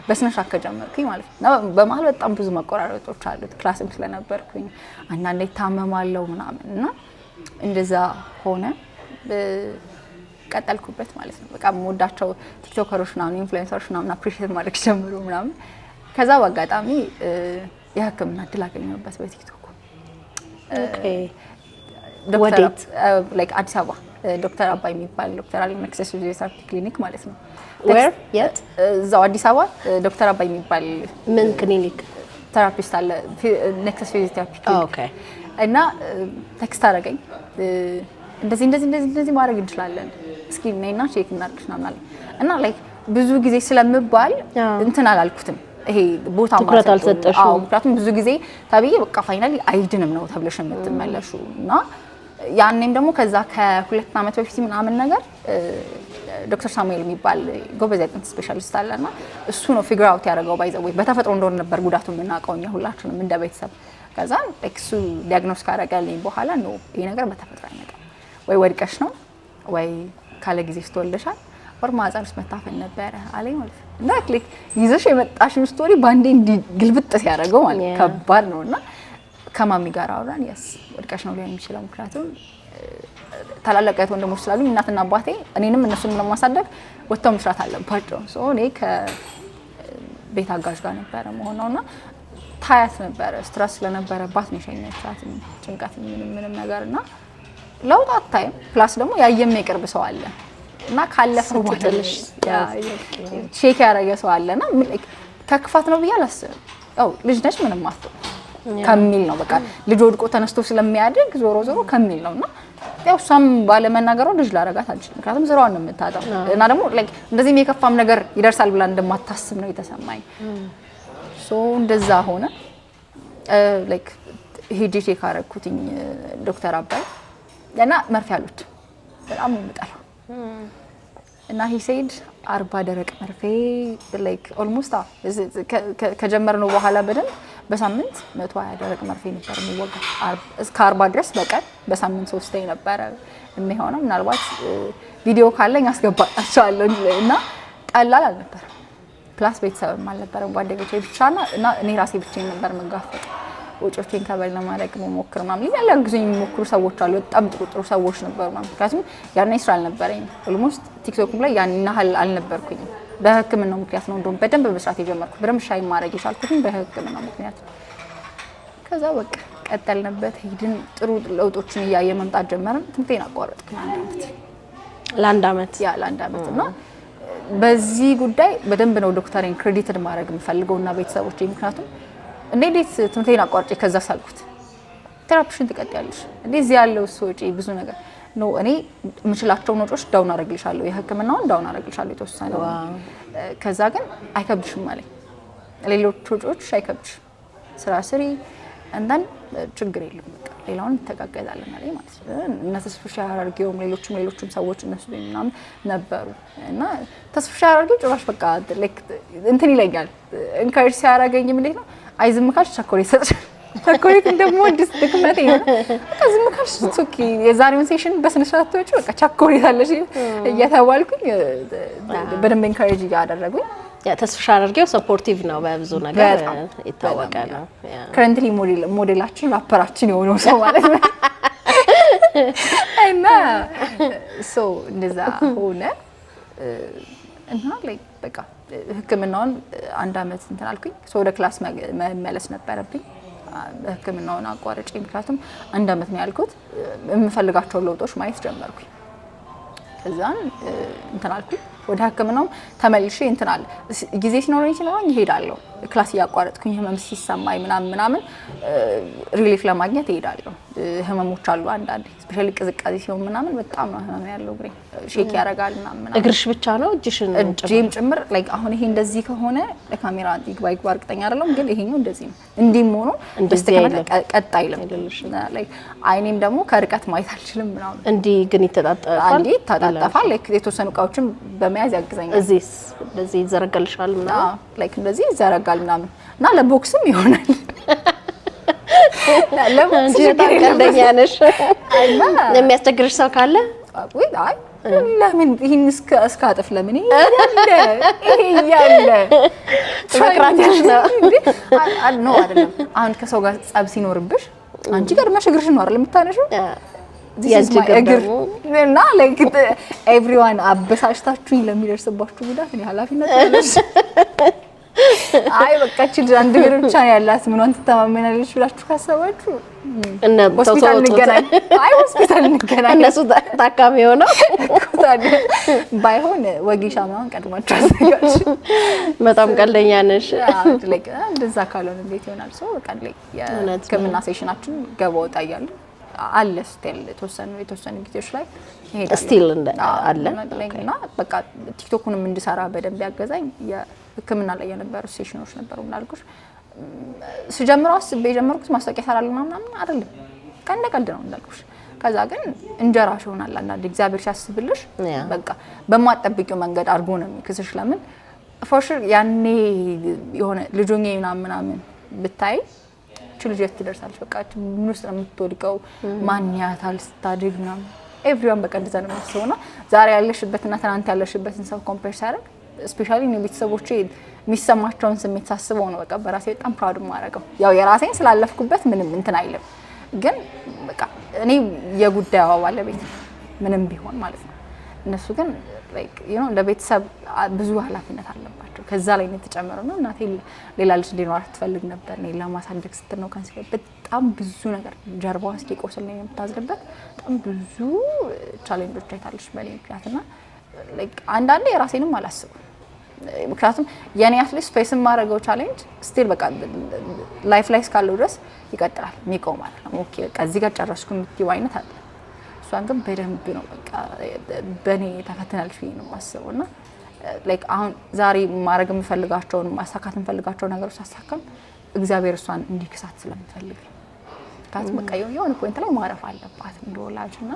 Speaker 2: በስነ ስርዓት ከጀመርኩኝ ማለት ነው በመሀል በጣም ብዙ መቆራረጦች አሉት ክላስም ስለነበርኩኝ አንዳንዴ ታመማለሁ ምናምን እና እንደዛ ሆነ ቀጠልኩበት ማለት ነው በቃ ሞዳቸው ቲክቶከሮች እና ኢንፍሉዌንሰሮች እና አፕሪሺየት ማድረግ ጀምሩ ምናምን ከዛ በአጋጣሚ የህክምና እድል አገኘሁበት በቲክቶክ
Speaker 1: ኦኬ
Speaker 2: ዶክተር ላይክ አዲስ አበባ ዶክተር አባይ የሚባል ዶክተር አሊ ነክሰስ ፊዚዮቴራፒ ክሊኒክ ማለት ነው
Speaker 1: where yet
Speaker 2: እዛው አዲስ አበባ ዶክተር አባይ የሚባል
Speaker 1: ምን ክሊኒክ
Speaker 2: ቴራፒስት አለ ነክሰስ ፊዚዮቴራፒ ክሊኒክ
Speaker 1: ኦኬ
Speaker 2: እና ቴክስት አደረገኝ እንደዚህ ማድረግ እንችላለን እስኪ ነይና ቼክ እናድርግሽ ምናምን እና ላይክ ብዙ ጊዜ ስለምባል እንትን አላልኩትም ይሄ ቦታ
Speaker 1: ትኩረት አልሰጠሽው
Speaker 2: ምክንያቱም ብዙ ጊዜ ታብዬ በቃ ፋይናሊ አይድንም ነው ተብለሽ የምትመለሹ እና ያኔም ደግሞ ከዛ ከ2 አመት በፊት ምናምን ነገር ዶክተር ሳሙኤል የሚባል ጎበዝ የጥንት ስፔሻሊስት አለና እሱ ነው ፊግር አውት ያደረገው ባይዘው በተፈጥሮ እንደሆነ ነበር ጉዳቱን የምናውቀው እኛ ሁላችንም እንደ ቤተሰብ ከዛ እሱ ዲያግኖስ ካደረገልኝ በኋላ ነው ይሄ ነገር በተፈጥሮ አይመጣም ወይ ወድቀሽ ነው ወይ ካለ ጊዜ ስትወልደሻል ወር ማህፀን ውስጥ መታፈን ነበረ አለኝ ማለት ነው እና ክሊክ ይዘሽ የመጣሽን ስቶሪ ባንዴ ግልብጥ ሲያደርገው ማለት ከባድ ነውና ከማሚ ጋር አውራን ያስ ወድቀሽ ነው ሊሆን የሚችለው ምክንያቱም ታላላቅ ወንድሞች ስላሉ እናትና አባቴ እኔንም እነሱንም ለማሳደግ ወጥተው መስራት አለባቸው ሶ እኔ ከቤት አጋዥ ጋር ነበረ መሆኑና ታያት ነበረ ስትረስ ስለነበረባት ነው የሸኘቻት ጭንቀት ምንም ነገርና ለውጥ አታይም ፕላስ ደግሞ ያየም የቅርብ ሰው አለ እና ካለፈው ወጥልሽ ቼክ ያደረገ ሰው አለና ከክፋት ነው ብዬ አላስብም ያው ልጅ ነች ምንም አትተው ከሚል ነው በቃ ልጅ ወድቆ ተነስቶ ስለሚያድግ ዞሮ ከሚል ነውና ያው እሷም ባለመናገሯ ልጅ ላረጋት አልችልም ምክንያቱም ዝራዋን ነው የምታጣው እና ደግሞ ላይክ እንደዚህ የከፋም ነገር ይደርሳል ብላ እንደማታስብ ነው የተሰማኝ ሶ እንደዛ ሆነ ላይክ ሄጄ ቼክ አደረኩትኝ ዶክተር አባይ እና መርፌ አሉት በጣም የምጠላው እና he said 40 ደረቅ መርፌ ላይክ ኦልሞስት ከጀመርነው በኋላ በደንብ በሳምንት 120 ደረቅ መርፌ ነበር የሚወጋው እስከ 40 ድረስ በቀን በሳምንት 3 ነበር የሚሆነው ምናልባት ቪዲዮ ካለኝ አስገባጣቸዋለሁ እና ቀላል አልነበረም ፕላስ ቤተሰብም አልነበረም ጓደኞቼ ብቻና እና እኔ ራሴ ብቻዬን ነበር መጋፈጥ ወጮቼን ከበል ለማድረግ መሞክር ማለት ያላግዙኝ የሚሞክሩ ሰዎች አሉ በጣም ጥሩ ሰዎች ነበሩ ማለት ምክንያቱም ያኔ ስራ አልነበረኝ ኦልሞስት ቲክቶክም ላይ ያን ያህል አልነበርኩኝ በህክምናው ምክንያት ነው እንደውም በደንብ መስራት የጀመርኩት በደንብ ሻይ ማድረግ የቻልኩት በህክምናው ምክንያት ከዛ በቃ ቀጠልንበት ሄድን ጥሩ ለውጦችን እያየ መምጣት ጀመርን ትምቴን አቋረጥኩ ለአንድ አመት እና በዚህ ጉዳይ በደንብ ነው ዶክተሬን ክሬዲትድ ማድረግ የምፈልገውና ቤተሰቦቼ ምክንያቱም እንዴት ትምቴን አቋርጬ ከዛ ሳልኩት ቴራፒሽን ትቀጥያለሽ እንደዚህ ያለው ወጪ ብዙ ነገር ነው እኔ የምችላቸው ወጪዎች ዳውን አደርግልሻለሁ የህክምናውን ዳውን አደርግልሻለሁ የተወሰነው ከዛ ግን አይከብድሽም ማለት ሌሎች ወጪዎች አይከብድሽ ስራ ስሪ እንደን ችግር የለም በቃ ሌላውን ተጋገዛለን ማለት ነው። እና ተስፍሻ አርጌው ሌሎችም ሰዎች እነሱ ምናምን ነበሩ እና ተስፍሻ አርጌው ጭራሽ በቃ ላይክ እንትን ይለኛል እንካርጅ ሲያረጋኝ ምን ነው አይዝም ካልሽ ቸኮሌት ሰጥሽ ቸኮሌት ደግሞ እንድስ ድክመት ይሄ ዝም ካልሽ ሱቂ የዛሬውን ሴሽን በስነ ስርዓት ተወጪ በቃ ቸኮሌት አለሽ እየተባልኩኝ በደንብ እንካርጅ ያደረጉኝ
Speaker 1: ተስፍሻ አድርገው ሰፖርቲቭ ነው በብዙ ነገር ይታወቃል።
Speaker 2: ከረንትሊ ሞዴላችን ራፐራችን የሆነው ሰው ማለት ነው እና ሶ እንደዛ ሆነ እና ላይክ በቃ ህክምናውን አንድ አመት እንትን አልኩኝ። ወደ ክላስ መመለስ ነበረብኝ ህክምናውን አቋርጬ ምክንያቱም አንድ አመት ነው ያልኩት የምፈልጋቸው ለውጦች ማየት ጀመርኩኝ። ከዛን እንትን አልኩኝ ወደ ህክምናው ተመልሼ እንትን አለ ጊዜ ሲኖረኝ እሄዳለሁ ክላስ ያቋረጥኩኝ ህመም ሲሰማኝ ምናምን ሪሊፍ ለማግኘት እሄዳለሁ። ህመሞች አሉ አንዳንዴ ስፔሻሊ ቅዝቃዜ ሲሆን ምናምን በጣም ነው ህመም ያለው እግሬ ሼክ ያረጋል ምናምን
Speaker 1: እግርሽ ብቻ ነው እጅሽን
Speaker 2: ጭምር ላይክ አሁን ይሄ እንደዚህ ከሆነ ለካሜራ ይግባ እርግጠኛ አይደለም ግን ይሄኛው እንደዚህ ነው እንዲም ሆኖ ቀጥ አይልም ላይክ አይኔም ደግሞ ከርቀት ማየት አልችልም ምናምን
Speaker 1: እንዲ ግን
Speaker 2: ይተጣጠፋል ላይክ የተወሰኑ እቃዎችን በመያዝ ያግዘኛል።
Speaker 1: እዚህስ እንደዚህ ይዘረጋልሻል ምናምን
Speaker 2: ላይክ እንደዚህ ይዘረጋል ምናምን እና ለቦክስም ይሆናል ለቦክስ
Speaker 1: ቀልደኛ ነሽ የሚያስቸግርሽ ሰው ካለ
Speaker 2: ወይ አይ ለምን ይሄን እስከ አጥፍ ለምን ይሄ ያለ
Speaker 1: ትመክራለሽ ነው
Speaker 2: ነው አይደለም አሁን ከሰው ጋር ጸብ ሲኖርብሽ አንቺ ጋር መሸግርሽ ነው አይደል የምታነሺው ያጅገር እና ላይክ ኤቭሪዋን አበሳሽታችሁኝ ለሚደርስባችሁ ጉዳት እኔ ኃላፊነት አለሽ አይ በቃ እቺ አንድ ግር ብቻ ያላት ምንዋን ተማመናለች ብላችሁ ካሰባችሁ
Speaker 1: እና
Speaker 2: ሆስፒታል እንገናኝ ሆስፒታል እንገናኝ
Speaker 1: እነሱ ታካሚ ሆነው
Speaker 2: ባይሆን ወጌሻ ምናምን ቀድማችሁ አዘጋጅ በጣም
Speaker 1: ቀልደኛ ነሽ
Speaker 2: ላይክ እንደዛ ካልሆነ እንዴት ይሆናል ሰው በቃ ላይክ የህክምና ሴሽናችን ገባ ወጣ እያለ አለ ስቲል የተወሰኑ ጊዜዎች ላይ ይሄዳል
Speaker 1: ስቲል አለ
Speaker 2: እና በቃ ቲክቶኩንም እንድሰራ በደንብ ያገዛኝ የህክምና ላይ የነበሩ ሴሽኖች ነበሩ እንዳልኩሽ ስጀምራውስ በጀመርኩት ማስታወቂያ ሰራለሁ ምናምን አይደለም ቀልድ ነው እንዳልኩሽ ከዛ ግን እንጀራሽ ሆናል አንዳንድ እግዚአብሔር ሲያስብልሽ በቃ በማጠብቂው መንገድ አድርጎ ነው የሚክስሽ ለምን ፎርሹር ያኔ የሆነ ልጆኜ ምናምን ብታይ ልጅ ትደርሳለች በቃ ምን ውስጥ ነው የምትወድቀው ማን ያታል ስታድግ ምናምን ኤቭሪዋን በቃ እንደዛ ነው የሚያስበውና ዛሬ ያለሽበትና ትናንት ያለሽበትን ሰው ኮምፔር ሲያደርግ ስፔሻሊ ነው ቤተሰቦቼ የሚሰማቸውን ስሜት ሳስበው ነው በቃ በራሴ በጣም ፕራውድ ማረገው ያው የራሴን ስላለፍኩበት ምንም እንትን አይልም ግን በቃ እኔ የጉዳዩ ባለቤት ምንም ቢሆን ማለት ነው እነሱ ግን ላይክ ዩ ኖ ለቤተሰብ ብዙ ኃላፊነት አለባቸው ከዛ ላይ ነው የተጨመረው ነው እናቴ ሌላ ልጅ እንዲኖራት ትፈልግ ነበር እኔ ለማሳደግ ስትል ነው ካንሰር በጣም ብዙ ነገር ጀርባዋ እስኪቆስል ነው የምታዝልበት በጣም ብዙ ቻሌንጆች አይታለች በኔ ምክንያትና ላይክ አንዳንዴ የራሴንም አላስብም ምክንያቱም የኔ አትሊስት ፌስ ማረገው ቻሌንጅ ስቲል በቃ ላይፍ ላይ እስካለው ድረስ ይቀጥላል የሚቆም ማለት ነው ኦኬ በቃ እዚህ ጋር ጨረስኩ የምትይው አይነት አለ እሷን ግን በደንብ ነው በቃ በኔ ተፈትናለች ብዬ ነው የማስበውና ላይክ አሁን ዛሬ ማድረግ የምፈልጋቸውን ማሳካት የምፈልጋቸው ነገሮች ሳሳካም እግዚአብሔር እሷን እንዲክሳት ስለምፈልግ ታስ በቃ የሆነ ፖይንት ላይ ማረፍ አለባት እንደወላጅና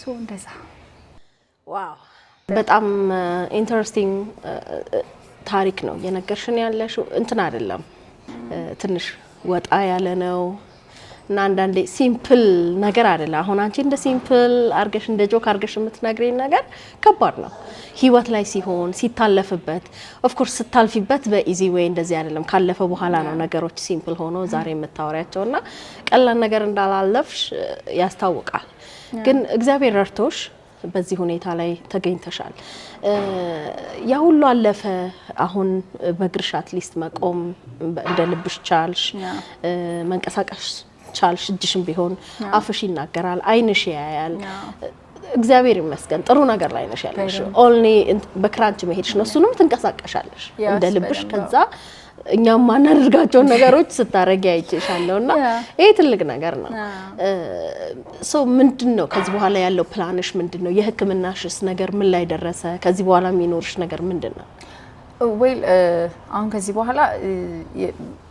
Speaker 2: ሶ እንደዛ
Speaker 1: ዋው በጣም ኢንተረስቲንግ ታሪክ ነው የነገርሽን ያለሽ እንትን አይደለም ትንሽ ወጣ ያለ ነው እና አንዳንዴ ሲምፕል ነገር አይደለም አሁን አንቺ እንደ ሲምፕል አርገሽ እንደ ጆክ አርገሽ የምትነግሪኝ ነገር ከባድ ነው ህይወት ላይ ሲሆን ሲታለፍበት ኦፍ ኮርስ ስታልፊበት በኢዚ ዌይ እንደዚህ አይደለም ካለፈ በኋላ ነው ነገሮች ሲምፕል ሆኖ ዛሬ የምታወሪያቸውና ቀላል ነገር እንዳላለፍሽ ያስታውቃል ግን እግዚአብሔር ረድቶሽ በዚህ ሁኔታ ላይ ተገኝተሻል ያ ሁሉ አለፈ አሁን በግርሽ አትሊስት መቆም እንደ ልብሽ ቻልሽ መንቀሳቀስ ቻልሽ እጅሽም ቢሆን አፍሽ ይናገራል አይንሽ ያያል እግዚአብሔር ይመስገን ጥሩ ነገር ላይ ነሽ ያለሽ ኦንሊ በክራንች መሄድሽ ነው እሱንም ትንቀሳቀሻለሽ እንደ ልብሽ ከዛ እኛም ማናደርጋቸው ነገሮች ስታረጊ አይቼሻለሁና ይሄ ትልቅ ነገር ነው ሶ ምንድነው ከዚህ በኋላ ያለው ፕላንሽ ምንድነው የህክምናሽስ ነገር ምን ላይ ደረሰ ከዚህ በኋላ የሚኖርሽ ነገር ምንድነው
Speaker 2: ዌል አሁን ከዚህ በኋላ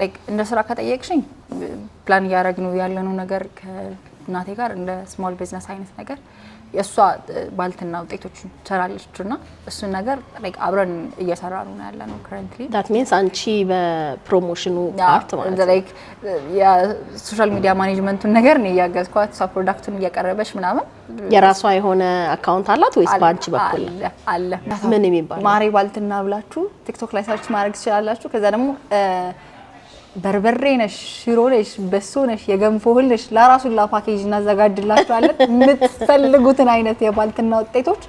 Speaker 2: ላይክ እንደ ስራ ከጠየቅሽኝ ፕላን እያደረግን ያለነው ነገር ከእናቴ ጋር እንደ ስሞል ቢዝነስ አይነት ነገር የእሷ ባልትና ውጤቶችን ትሰራለችና እሱን ነገር ላይክ አብረን እየሰራ ነው ያለነው currently
Speaker 1: that means አንቺ በፕሮሞሽኑ ፓርት ማለት ነው
Speaker 2: ላይክ የሶሻል ሚዲያ ማኔጅመንቱን ነገር ነው ያያገዝኳት እሷ ፕሮዳክቱን እያቀረበች ምናምን
Speaker 1: የራሷ የሆነ አካውንት አላት ወይስ ባንቺ በኩል
Speaker 2: አለ
Speaker 1: ምን የሚባል
Speaker 2: ማሬ ባልትና ብላችሁ ቲክቶክ ላይ ሰርች ማድረግ ትችላላችሁ ከዛ ደግሞ በርበሬ ነሽ ሽሮ ነሽ በሶ ነሽ የገንፎ እህል ነሽ ለራሱላ ፓኬጅ እናዘጋጅላችኋለን የምትፈልጉትን አይነት የባልትና ውጤቶች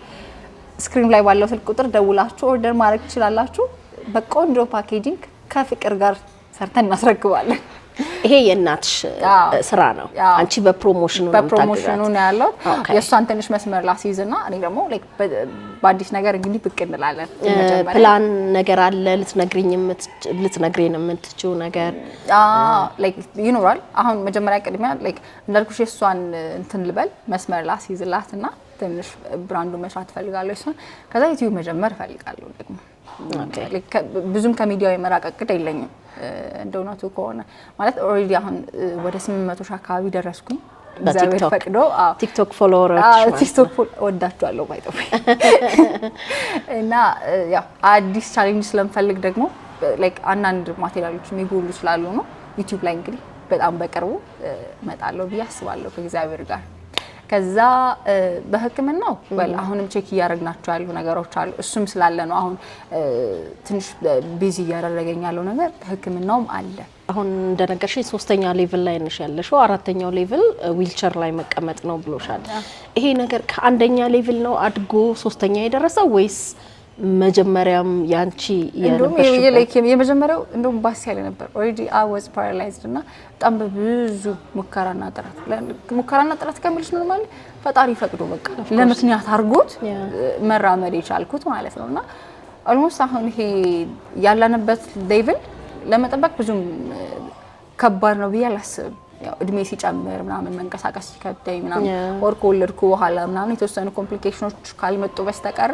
Speaker 2: ስክሪን ላይ ባለው ስልክ ቁጥር ደውላችሁ ኦርደር ማድረግ ትችላላችሁ በቆንጆ ፓኬጂንግ ከፍቅር ጋር ሰርተን እናስረክባለን
Speaker 1: ይሄ የእናትሽ ስራ ነው አንቺ በፕሮሞሽኑ
Speaker 2: ነው ያለው የእሷን ትንሽ መስመር ላስይዝና እኔ ደግሞ ላይክ በአዲስ ነገር እንግዲህ ብቅ እንላለን
Speaker 1: ፕላን ነገር አለ ልትነግሪን የምትችው ነገር
Speaker 2: ላይክ ይኖራል አሁን መጀመሪያ ቅድሚያ ላይክ እንዳልኩሽ የእሷን እንትን ልበል መስመር ላስይዝላትና ትንሽ ብራንዱ መስራት ፈልጋለሁ እሷን ከዛ ዩቲዩብ መጀመር ፈልጋለሁ ደግሞ ብዙም ከሚዲያው የመራቀቅ የለኝም እንደውነቱ ከሆነ ማለት ኦሬዲ አሁን ወደ 800 ሺህ አካባቢ ደረስኩኝ እግዚአብሔር ፈቅዶ
Speaker 1: ቲክቶክ ፎሎወሮች
Speaker 2: ቲክቶክ ወዳችኋለሁ ባይጠፋ እና ያ አዲስ ቻሌንጅ ስለምፈልግ ደግሞ ላይክ አንዳንድ ማቴሪያሎች የሚጎሉ ስላሉ ነው ዩቲዩብ ላይ እንግዲህ በጣም በቅርቡ እመጣለሁ ብዬ አስባለሁ ከእግዚአብሔር ጋር ከዛ በህክምናው አሁንም ቼክ እያደረግናቸው ያሉ ነገሮች አሉ እሱም ስላለ ነው አሁን ትንሽ ቢዚ እያደረገኝ ያለው ነገር ህክምናውም አለ
Speaker 1: አሁን እንደነገርሽኝ 3ኛ ሌቭል ላይ ነሽ ያለሽው 4ኛው ሌቭል ዊልቸር ላይ መቀመጥ ነው ብሎሻል ይሄ ነገር ከአንደኛ ሌቭል ነው አድጎ 3ኛ የደረሰው ወይስ መጀመሪያም ያንቺ
Speaker 2: የመጀመሪያው እንደውም ባስ ያለ ነበር ኦሬዲ አይ ዋዝ ፓራላይዝድ እና በጣም ብዙ ሙከራና ጥረት ከምልሽ ነው ማለት ፈጣሪ ፈቅዶ በቃ ለምክንያት አርጎት መራመድ የቻልኩት ማለት ነውና ኦልሞስት አሁን ይሄ ያለንበት ሌቭል ለመጠበቅ ብዙም ከባድ ነው ብዬ አላስብም ያው እድሜ ሲጨምር ምናምን መንቀሳቀስ ሲከብደኝ ምናምን ወርክ ወለድኩ በኋላ ምናምን የተወሰኑ ኮምፕሊኬሽኖች ካልመጡ በስተቀር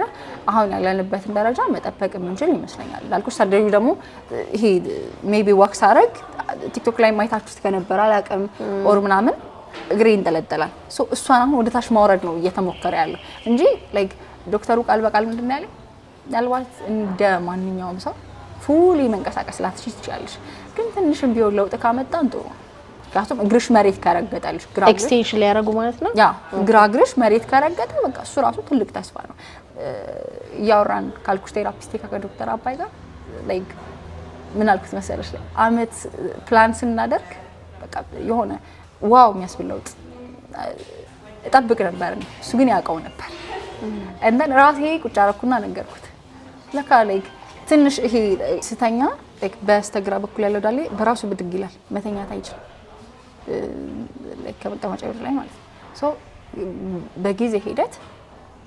Speaker 2: አሁን ያለንበትን ደረጃ መጠበቅ የምንችል ይመስለኛል ላልኩሽ ሰርጀሪ ደግሞ ይሄ ሜቢ ዋክስ አረግ ቲክቶክ ላይ ማይታችሁት ከነበረ አላቀም ኦር ምናምን እግሬ ይንጠለጠላል ሶ እሷን አሁን ወደ ታች ማውረድ ነው እየተሞከረ ያለው እንጂ ላይክ ዶክተሩ ቃል በቃል ምንድነው ያለኝ ያልዋት እንደ ማንኛውም ሰው ፉሊ መንቀሳቀስ ላትችይ ትችላለሽ ግን ትንሽም ቢሆን ለውጥ ካመጣን ጥሩ ጋቱም እግርሽ መሬት ካረገጠልሽ
Speaker 1: ኤክስቴንሽን ላይ ያረጉ ማለት ነው
Speaker 2: ያ እግርሽ መሬት ካረገጠ በቃ እሱ ራሱ ትልቅ ተስፋ ነው ያወራን ካልኩሽ ቴራፒስት ከዶክተር አባይ ጋር ላይክ ምን አልኩት መሰለሽ ላይ አመት ፕላን ስናደርግ በቃ የሆነ ዋው የሚያስብለውጥ እጠብቅ ነበር እሱ ግን ያውቀው ነበር እንደን ራሴ ቁጭ አረኩና ነገርኩት ለካ ላይክ ትንሽ ይሄ ስተኛ ላይክ በስተግራ በኩል ያለው ዳሌ በራሱ ብድግ ይላል መተኛት አይችልም ከመቀመጫ ላይ ማለት ነው ሶ በጊዜ ሂደት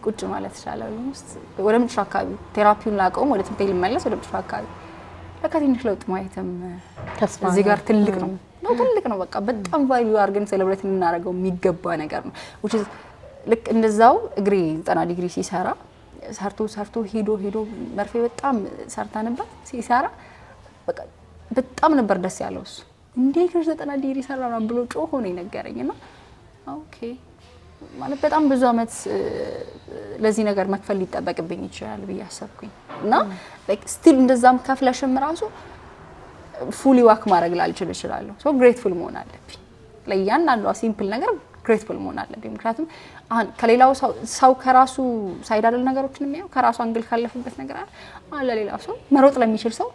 Speaker 2: ቁጭ ማለት ይችላል ውስጥ ወደ ምንጭ አካባቢ ቴራፒውን ላቀው ወደ ትምቴል መለስ ወደ ምንጭ አካባቢ ለካቲንሽ ለውጥ ማየትም ተስፋ እዚህ ጋር ትልቅ ነው በቃ በጣም ቫልዩ አርገን ሴሌብሬት እናደርገው የሚገባ ነገር ነው which is ልክ እንደዛው እግሬ 90 ዲግሪ ሲሰራ ሰርቶ ሄዶ መርፌ በጣም ሰርታንበት ሲሰራ በቃ በጣም ነበር ደስ ያለው እሱ እንዴ ከሽ 90 ዲግሪ ሰራና ብሎ ጮሆ ነው የነገረኝና ኦኬ ማለት በጣም ብዙ አመት ለዚህ ነገር መክፈል ሊጠበቅብኝ ይችላል ብዬ አሰብኩኝ እና ላይክ ስቲል እንደዛም ከፍለሽም ራሱ ፉሊ ዋክ ማድረግ ላልችል እችላለሁ ሶ ግሬትፉል መሆን አለብኝ ለያንዳንዷ ሲምፕል ነገር ግሬትፉል መሆን አለብኝ ምክንያቱም አሁን ከሌላው ሰው ከራሱ ሳይድ አይደል ነገሮችን የሚያው ከራሱ አንግል ካለፈበት ነገር አለ ሌላው ሰው መሮጥ ለሚችል ሰው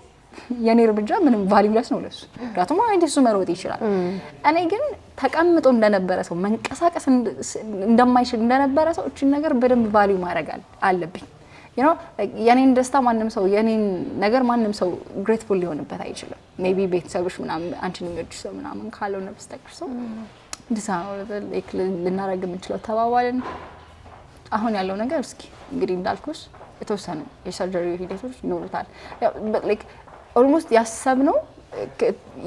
Speaker 2: የኔ እርምጃ ምንም ቫልዩለስ ነው ለሱ ምክንያቱም አይደሱ መሮጥ ይችላል እኔ ግን ተቀምጦ እንደነበረ ሰው መንቀሳቀስ እንደማይችል እንደነበረ ሰው እቺ ነገር በደንብ ቫልዩ ማድረግ አለብኝ you know የኔን ደስታ ማንንም ሰው የኔን ነገር ማንንም ሰው ግሬትፉል ሊሆንበት አይችልም ሜቢ ቤተሰብሽ ምናምን አንቺን የሚወድሽ ሰው ምናምን ካልሆነ በስተቀር ሰው እንደዛው ላይክ ልናረግ የምንችለው ተባባልን አሁን ያለው ነገር እስኪ እንግዲህ እንዳልኩሽ የተወሰነ የሰርጀሪ ሂደቶች ይኖሩታል ላይክ ኦልሞስት ያሰብነው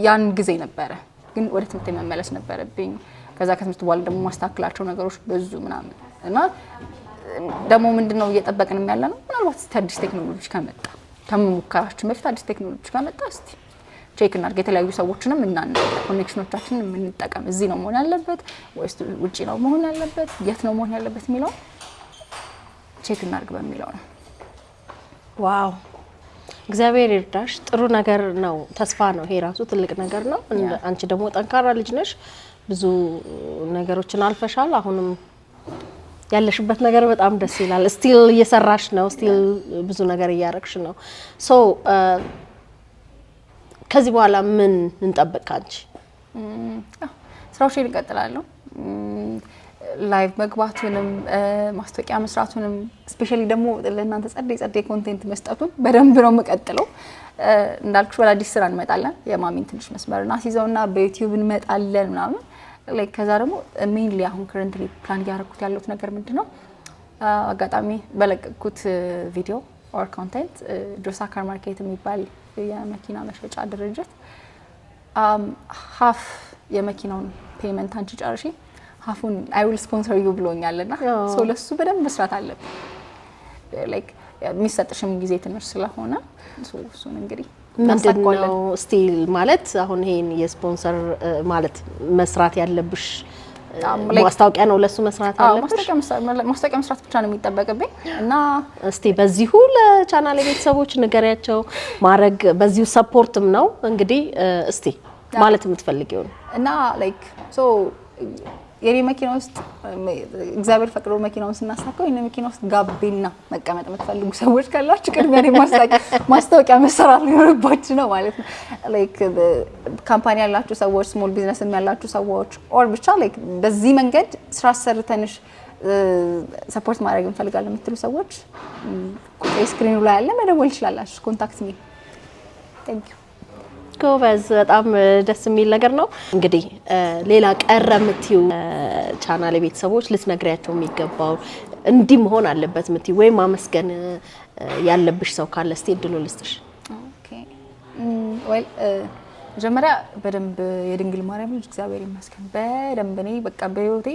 Speaker 2: ያን ጊዜ ነበረ ግን ወደ ትምህርት መመለስ ነበረብኝ ከዛ ከትምህርት በኋላ ደግሞ ማስተካከላቸው ነገሮች ብዙ ምናምን እና ደግሞ ምንድነው እየጠበቅንም ያለነው ምናልባት አዲስ ቴክኖሎጂ ከመጣ ከመሞከራችን በፊት አዲስ ቴክኖሎጂ ከመጣ እስቲ ቼክ እናድርግ፣ የተለያዩ ሰዎችንም እናናግር፣ ኮኔክሽኖቻችንን የምንጠቀም፣ እዚህ ነው መሆን ያለበት ወይስ ውጪ ነው መሆን ያለበት፣ የት ነው መሆን ያለበት የሚለው ቼክ እናድርግ በሚለው ነው።
Speaker 1: ዋው እግዚአብሔር ይርዳሽ። ጥሩ ነገር ነው። ተስፋ ነው። ይሄ ራሱ ትልቅ ነገር ነው። አንቺ ደግሞ ጠንካራ ልጅ ነሽ። ብዙ ነገሮችን አልፈሻል። አሁንም ያለሽበት ነገር በጣም ደስ ይላል። ስቲል እየሰራሽ ነው። ስቲል ብዙ ነገር እያረግሽ ነው። ሶ ከዚህ በኋላ ምን እንጠብቅ ካንቺ?
Speaker 2: ስራዎችን እቀጥላለሁ። ላይቭ መግባቱንም ማስታወቂያ መስራቱንም ስፔሻሊ ደግሞ ለእናንተ ጸደይ ኮንቴንት መስጠቱን በደንብ ነው የምቀጥለው። እንዳልኩሽ በአዲስ ስራ እንመጣለን። የማሚን ትንሽ መስመርና ሲዘውና በዩቲዩብ እንመጣለን ምናምን ላይክ ከዛ ደግሞ ሜንሊ አሁን ከረንትሊ ፕላን ያደረኩት ያለሁት ነገር ምንድነው አጋጣሚ በለቀኩት ቪዲዮ ኦር ኮንቴንት ጆሳ ካር ማርኬት የሚባል የመኪና መሸጫ ድርጅት ሀፍ የመኪናውን ፔመንት አንቺ ጨርሺ ሀፉን አይ ዊል ስፖንሰር ዩ ብሎኛልና ሶ ለሱ በደንብ መስራት አለብኝ። ላይክ የሚሰጥሽም ጊዜ ትንሽ ስለሆነ እሱን እንግዲህ
Speaker 1: ምንድነው ስቲል ማለት አሁን ይሄን የስፖንሰር ማለት መስራት ያለብሽ ማስታወቂያ ነው ለሱ መስራት አለብሽ።
Speaker 2: ማስታወቂያ መስራት ብቻ ነው የሚጠበቅብኝ እና
Speaker 1: እስቲ በዚሁ ለቻናል ቤተሰቦች ንገሪያቸው ማድረግ በዚሁ ሰፖርትም ነው እንግዲህ እስቲ ማለት የምትፈልጊው እና
Speaker 2: ላይክ ሶ የኔ መኪና ውስጥ እግዚአብሔር ፈቅዶ መኪናውን ስናሳካው የኔ መኪና ውስጥ ጋቢና መቀመጥ የምትፈልጉ ሰዎች ካላችሁ ቅድሚያ ላይ ማስታወቂያ መሰራት ሊኖርባችሁ ነው ማለት ነው። ላይክ ካምፓኒ ያላችሁ ሰዎች ስሞል ቢዝነስም ያላችሁ ሰዎች ኦር ብቻ ላይክ በዚህ መንገድ ስራ ሰርተንሽ ሰፖርት ማድረግ እንፈልጋለን የምትሉ ሰዎች ስክሪኑ ላይ ያለ መደወል ይችላላችሁ። ኮንታክት ሚ። ቴንክ ዩ
Speaker 1: ጎበዝ። በጣም ደስ የሚል ነገር ነው። እንግዲህ ሌላ ቀረ የምትዩ ቻናል ቤተሰቦች ልትነግሪያቸው የሚገባው እንዲህ መሆን አለበት የምትዩ ወይም ማመስገን ያለብሽ ሰው ካለ እስቲ እድሉ ልስጥሽ።
Speaker 2: ኦኬ ዌል መጀመሪያ በደንብ የድንግል ማርያም ልጅ እግዚአብሔር ይመስገን በደንብ እኔ በቃ በህይወቴ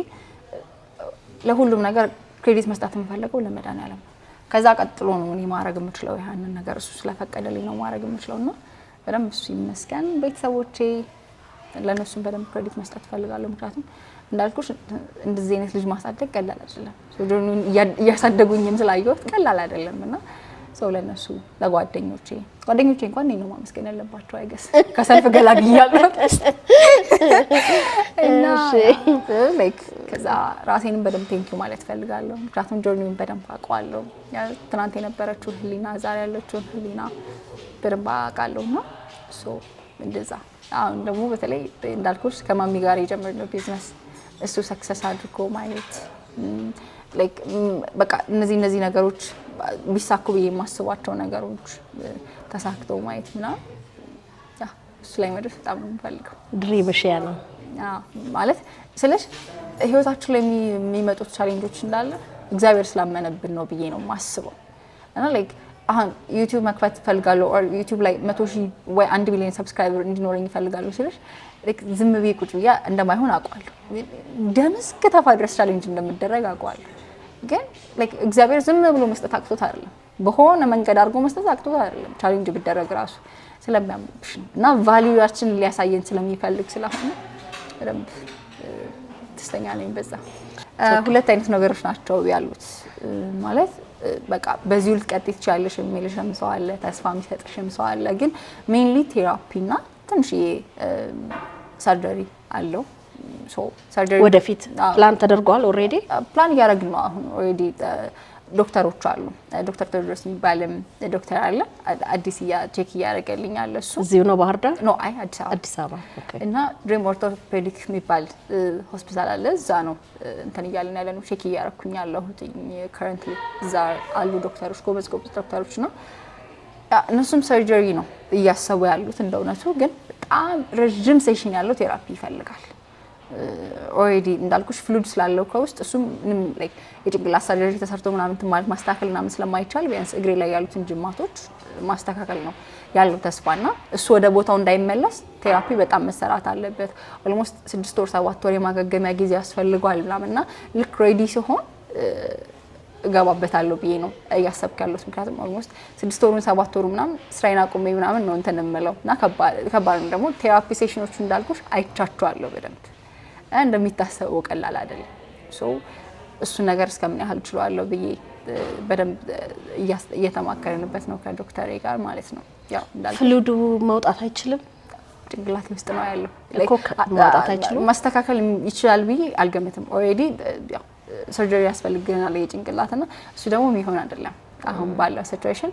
Speaker 2: ለሁሉም ነገር ክሬዲት መስጠት የምፈልገው ለመድኃኒዓለም ነው። ከዛ ቀጥሎ ነው እኔ ማድረግ የምችለው ያንን ነገር እሱ ስለፈቀደልኝ ነው ማድረግ የምችለውና በደንብ እሱ ይመስገን። ቤተሰቦቼ ለነሱም በደንብ ክሬዲት መስጠት ፈልጋለሁ። ምክንያቱም እንዳልኩሽ እንደዚህ አይነት ልጅ ማሳደግ ቀላል አይደለም። ሶጆኑን እያሳደጉኝም ስላየሁት ቀላል አይደለምና ሰው ለነሱ ለጓደኞቼ እንኳን እኔ ነው ማመስገን ያለባቸው አይገስ ከሰልፍ ገላግያለሁ እና ላይክ ከዛ ራሴንም በደንብ ቴንኪ ማለት ፈልጋለሁ። ምክንያቱም ጆርኒውን በደንብ አውቀዋለሁ። ትናንት የነበረችው ህሊና ዛሬ ያለችው ህሊና በደንብ አውቃለሁና ሶ እንደዛ አሁን ደግሞ በተለይ እንዳልኩሽ ከማሚ ጋር የጀመርነው ቢዝነስ እሱ ሰክሰስ አድርጎ ማየት ላይክ በቃ እነዚህ ነገሮች ቢሳኩ ብዬ የማስባቸው ነገሮች ተሳክተው ማየት ምናምን እሱ ላይ መድረስ በጣም ነው የምፈልገው።
Speaker 1: ድሪምሽ ያ ነው
Speaker 2: ማለት ስለሽ ህይወታችሁ ላይ የሚመጡት ቻሌንጆች እንዳለ እግዚአብሔር ስላመነብን ነው ብዬ ነው የማስበው እና ላይክ አሁን ዩቲዩብ መክፈት ፈልጋለሁ ኦር ዩቲዩብ ላይ 100,000 ወይ 1 ሚሊዮን ሰብስክራይበር እንዲኖረኝ ፈልጋለሁ ሲልሽ ላይክ ዝም ብዬ ቁጭ ብዬ እንደማይሆን አውቃለሁ። ደምስ ከተፋ ድረስ ቻሌንጅ እንደምደረግ አውቃለሁ። ግን ላይክ እግዚአብሔር ዝም ብሎ መስጠት አቅቶት አይደለም፣ በሆነ መንገድ አድርጎ መስጠት አቅቶት አይደለም። ቻሌንጅ ቢደረግ ራሱ ስለሚያምንብሽ እና ቫልዩያችን ሊያሳየን ስለሚፈልግ ስለሆነ በደንብ ደስተኛ ነኝ በዛ። ሁለት አይነት ነገሮች ናቸው ያሉት ማለት በቃ በዚሁ ልትቀጥይ ትችያለሽ የሚልሽም ሰው አለ፣ ተስፋ የሚሰጥሽም ሰው አለ። ግን ሜንሊ ቴራፒ እና ትንሽዬ ሰርጀሪ አለው። ሶ ሰርጀሪ
Speaker 1: ወደፊት ፕላን ተደርጓል። ኦሬዲ
Speaker 2: ፕላን እያደረግን ነው። አሁን ኦሬዲ ዶክተሮች አሉ። ዶክተር ቴዎድሮስ የሚባልም ዶክተር አለ። አዲስ ቼክ እያደረገልኝ አለ። እሱ
Speaker 1: እዚሁ ነው ባህር ዳር
Speaker 2: ነው? አይ አዲስ አበባ
Speaker 1: ኦኬ።
Speaker 2: እና ድሪም ኦርቶፔዲክ የሚባል ሆስፒታል አለ። እዛ ነው እንትን እያልን ያለ ነው። ቼክ እያደረኩኝ ያለሁት ከረንትሊ እዛ አሉ ዶክተሮች፣ ጎበዝ ዶክተሮች ነው። እነሱም ሰርጀሪ ነው እያሰቡ ያሉት። እንደውነቱ ግን በጣም ረጅም ሴሽን ያለው ቴራፒ ይፈልጋል። ኦሬዲ እንዳልኩሽ ፍሉድ ስላለው ከውስጥ እሱም ምንም ላይክ የጭንቅላት ሰርጀሪ ተሰርቶ ምናምን ማለት ማስተካከል ምናምን ስለማይቻል ቢያንስ እግሬ ላይ ያሉትን ጅማቶች ማስተካከል ነው ያለው ተስፋና እሱ ወደ ቦታው እንዳይመለስ ቴራፒ በጣም መሰራት አለበት። ኦልሞስት 6 ወር 7 ወር የማገገሚያ ጊዜ ያስፈልጋል ምናምንና ልክ ሬዲ ሲሆን እገባበታለሁ ብዬ ነው እያሰብኩ ያለሁት። ምክንያቱም ኦልሞስት 6 ወሩን 7 ወሩ ምናምን ስራዬን አቁሜ ምናምን ነው እንትን እምለው እና ከባድ ነው ደግሞ ቴራፒ ሴሽኖቹ እንዳልኩሽ አይቻቸዋለሁ በደንብ እንደሚታሰበው ቀላል አይደለም። ሶ እሱ ነገር እስከምን ያህል ችሏለሁ ብዬ በደንብ እየተማከረንበት ነው ከዶክተሬ ጋር ማለት ነው። ያው እንዳልኩ
Speaker 1: ፍሉዱ መውጣት አይችልም
Speaker 2: ጭንቅላት ውስጥ ነው ያለው
Speaker 1: እኮ መውጣት አይችልም።
Speaker 2: ማስተካከል ይችላል ብዬ አልገምትም። ኦልሬዲ ያው ሰርጀሪ ያስፈልገናል የጭንቅላትና እሱ ደግሞ የሚሆን አይደለም አሁን ባለው ሲቹዌሽን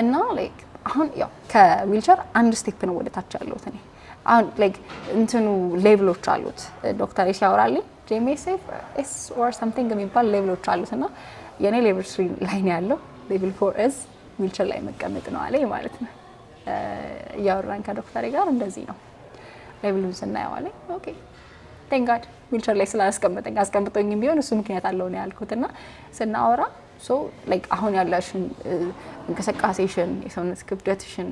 Speaker 2: እና ላይክ አሁን ያው ከዊልቸር አንድ ስቴፕ ነው ወደ ታች ያለሁት እኔ አሁን ላይክ እንትኑ ሌቭሎች አሉት ዶክተር ሲያወራልኝ ጄኤምኤስኤፍ ኤስ ኦር ሰምቲንግ የሚባል ሌቭሎች አሉትና የኔ ሌቭል 3 ላይ ነው ያለው። ሌቭል 4 ኢዝ ዊልቸር ላይ መቀመጥ ነው አለኝ ማለት ነው። እያወራን ከዶክተሬ ጋር እንደዚህ ነው ሌቭሉን ስናየው አለኝ። ኦኬ ቴንክ ጋድ ዊልቸር ላይ ስላስቀመጠኝ አስቀምጦኝም ቢሆን እሱ ምክንያት አለው ነው ያልኩትና ስናወራ ሶ ላይክ አሁን ያለሽን እንቅስቃሴሽን የሰውነት ክብደትሽን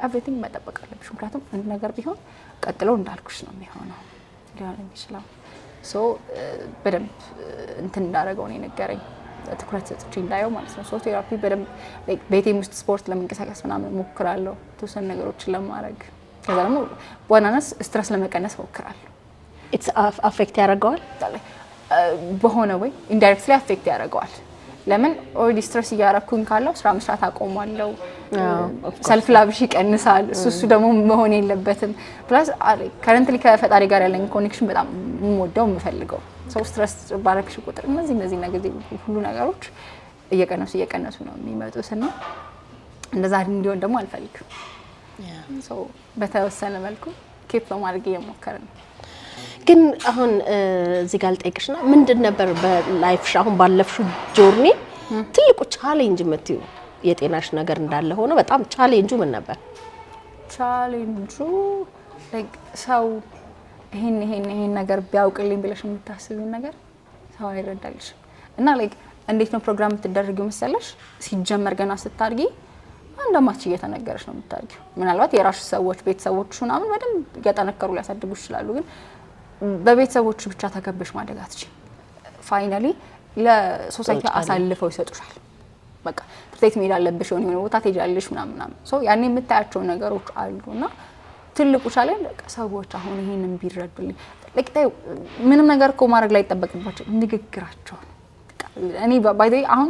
Speaker 2: ኤቭሪቲንግ መጠበቅ አለብሽ። ምክንያቱም አንድ ነገር ቢሆን ቀጥለው እንዳልኩሽ ነው የሚሆነው ሊሆን የሚችለው። ሶ በደንብ እንትን እንዳደረገው ነው የነገረኝ ትኩረት ሰጥቼ እንዳየው ማለት ነው። ሶ ቴራፒ በደንብ ላይክ ቤቴም ውስጥ ስፖርት ለመንቀሳቀስ ምናምን ሞክራለሁ የተወሰኑ ነገሮችን ለማድረግ። ከዛ ደግሞ በዋናነት ስትረስ ለመቀነስ ሞክራለሁ።
Speaker 1: ኢትስ አፌክት ያደርገዋል
Speaker 2: በሆነ ወይ ኢንዳይሬክትሊ አፌክት ያደርገዋል። ለምን ኦልሬዲ ስትረስ እያረኩኝ ካለው ስራ መስራት አቆማለሁ። ሰልፍ ላብሽ ይቀንሳል። እሱ ደግሞ መሆን የለበትም። ፕላስ ከረንትሊ ከፈጣሪ ጋር ያለኝ ኮኔክሽን በጣም የምወደው የምፈልገው ሰው ስትረስ ባረክሽ ቁጥር እነዚህ ነገር ሁሉ ነገሮች እየቀነሱ ነው የሚመጡትና እንደዛ እንዲሆን ደግሞ አልፈልግም። ሶ በተወሰነ መልኩ ኬፕ በማድረግ እየሞከረ ነው።
Speaker 1: ግን አሁን እዚህ ጋር ልጠይቅሽና ምንድን ነበር በላይፍሽ አሁን ባለፍሽው ጆርኒ ትልቁ ቻሌንጅ የምትዩ የጤናሽ ነገር እንዳለ ሆነ በጣም ቻሌንጁ ምን ነበር?
Speaker 2: ቻሌንጁ ላይክ ሰው ይሄን ነገር ቢያውቅልኝ ብለሽ የምታስቢው ነገር ሰው አይረዳልሽም። እና ላይክ እንዴት ነው ፕሮግራም የምትደረጊው መሰለሽ? ሲጀመር ገና ስታድጊ እንደማትችይ እየተነገረሽ ነው የምታድጊው። ምናልባት የራስሽ ሰዎች ቤተሰቦችሽ ምናምን በደንብ እያጠነከሩ ሊያሳድጉሽ ይችላሉ። ግን በቤተሰቦች ብቻ ተከበሽ ማደግ አትችይም። ፋይናሊ ለሶሳይቲ አሳልፈው ይሰጡሻል። በቃ ትርኢት መሄድ አለብሽ የሆነ ቦታ ትሄጃለሽ ምናምን ሶ ያኔ የምታያቸው ነገሮች አሉና ትልቁ ቻሌንጅ በቃ ሰዎች አሁን ይሄንን ቢረዱልኝ ለቅጣዩ ምንም ነገር እኮ ማድረግ ላይ ተጠበቅባቸው ንግግራቸው እኔ ባይ ዘ አሁን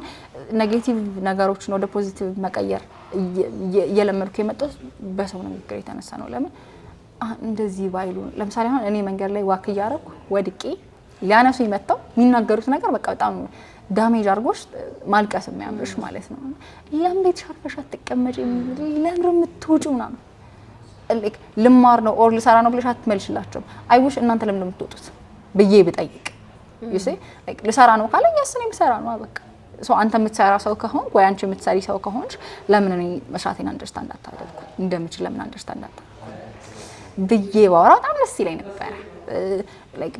Speaker 2: ኔጌቲቭ ነገሮችን ወደ ፖዚቲቭ መቀየር እየለመድኩ የመጣሁት በሰው ንግግር የተነሳ ነው። ለምን እንደዚህ ባይሉ ለምሳሌ አሁን እኔ መንገድ ላይ ዋክ እያደረኩ ወድቄ ሊያነሱ ይመጣው የሚናገሩት ነገር በቃ በጣም ዳሜጅ አድርጎሽ ማልቀስ የሚያምርሽ ማለት ነው። ለምን ቤት ሻርፈሽ አትቀመጪም? ለምን የምትወጪው ምናምን ልማር ነው ኦር ልሰራ ነው ብለሽ አትመልሽላቸውም። አይውሽ እናንተ ለምን እንደምትወጡት ብዬ ብጠይቅ ዩሴ ላይክ ልሰራ ነው ካለ ያስኔ ምሰራ ነው በቃ ሶ አንተ የምትሰራ ሰው ከሆንክ ወይ አንቺ የምትሰሪ ሰው ከሆንሽ ለምን እኔ መስራቴን አንደርስታንድ አታደርጉ እንደምችል ለምን አንደርስታንድ አታደርጉ ብዬ ባወራ በጣም ደስ ይለኝ ነበር። ላይክ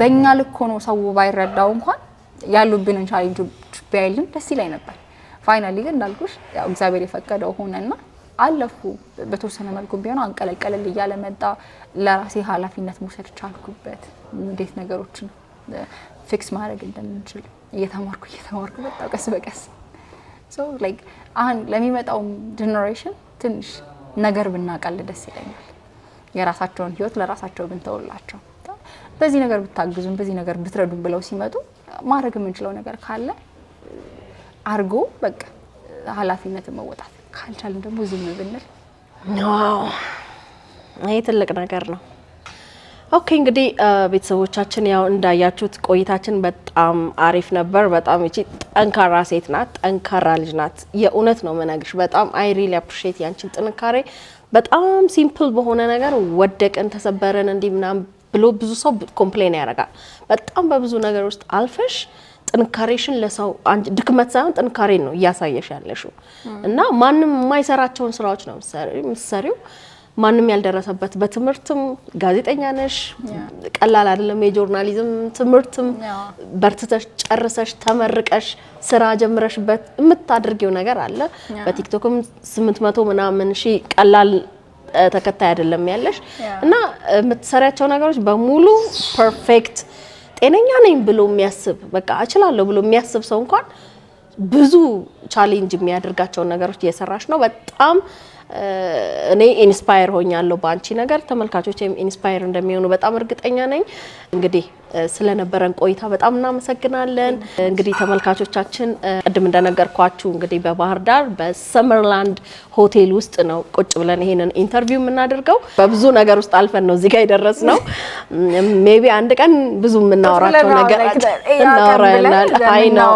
Speaker 2: በእኛ ልክ ሆኖ ሰው ባይረዳው እንኳን ያሉብንን ቻሌንጆች ቢያይልን ደስ ይለኝ ነበር። ፋይናሊ ግን እንዳልኩሽ ያው እግዚአብሔር የፈቀደው ሆነና አለፉ። በተወሰነ መልኩ ቢሆን አንቀለቀለል እያለ መጣ። ለራሴ ኃላፊነት መውሰድ ቻልኩበት። እንዴት ነገሮችን ፊክስ ማድረግ እንደምንችል እየተማርኩ በጣም ቀስ በቀስ ሶ ላይክ አሁን ለሚመጣው ጀነሬሽን ትንሽ ነገር ብናቀል ደስ ይለኛል። የራሳቸውን ህይወት ለራሳቸው ብንተውላቸው በዚህ ነገር ብታግዙን በዚህ ነገር ብትረዱን ብለው ሲመጡ ማድረግ የምንችለው ነገር ካለ አርጎ በቃ ኃላፊነትን መወጣት ካልቻልን ደግሞ ዝም ብንል
Speaker 1: ዋው ይሄ ትልቅ ነገር ነው። ኦኬ እንግዲህ ቤተሰቦቻችን ያው እንዳያችሁት ቆይታችን በጣም አሪፍ ነበር። በጣም እቺ ጠንካራ ሴት ናት፣ ጠንካራ ልጅ ናት። የእውነት ነው መናገርሽ። በጣም አይ ሪሊ አፕሪሺየት ያንቺን ጥንካሬ። በጣም ሲምፕል በሆነ ነገር ወደቀን ተሰበረን እንዲህ ምናምን ብሎ ብዙ ሰው ኮምፕሌን ያደርጋል። በጣም በብዙ ነገር ውስጥ አልፈሽ ጥንካሬሽን ለሰው ድክመት ሳይሆን ጥንካሬን ነው እያሳየሽ ያለሽው እና ማንም የማይሰራቸውን ስራዎች ነው የምትሰሪው። ማንም ያልደረሰበት በትምህርትም ጋዜጠኛ ነሽ፣ ቀላል አይደለም። የጆርናሊዝም ትምህርትም በርትተሽ ጨርሰሽ ተመርቀሽ ስራ ጀምረሽበት የምታደርጊው ነገር አለ። በቲክቶክም 800 ምናምን ሺህ ቀላል ተከታይ አይደለም ያለሽ እና የምትሰሪያቸው ነገሮች በሙሉ ፐርፌክት ጤነኛ ነኝ ብሎ የሚያስብ በቃ እችላለሁ ብሎ የሚያስብ ሰው እንኳን ብዙ ቻሌንጅ የሚያደርጋቸው ነገሮች እየሰራሽ ነው። በጣም እኔ ኢንስፓየር ሆኛለሁ በአንቺ ነገር። ተመልካቾችም ኢንስፓየር እንደሚሆኑ በጣም እርግጠኛ ነኝ። እንግዲህ ስለነበረን ቆይታ በጣም እናመሰግናለን። እንግዲህ ተመልካቾቻችን ቅድም እንደነገርኳችሁ እንግዲህ በባህር ዳር በሰመርላንድ ሆቴል ውስጥ ነው ቁጭ ብለን ይሄንን ኢንተርቪው የምናደርገው። በብዙ ነገር ውስጥ አልፈን ነው እዚህ ጋር የደረስነው። ሜቢ አንድ ቀን ብዙ የምናወራቸው ነገር እናወራለን። አይ ነው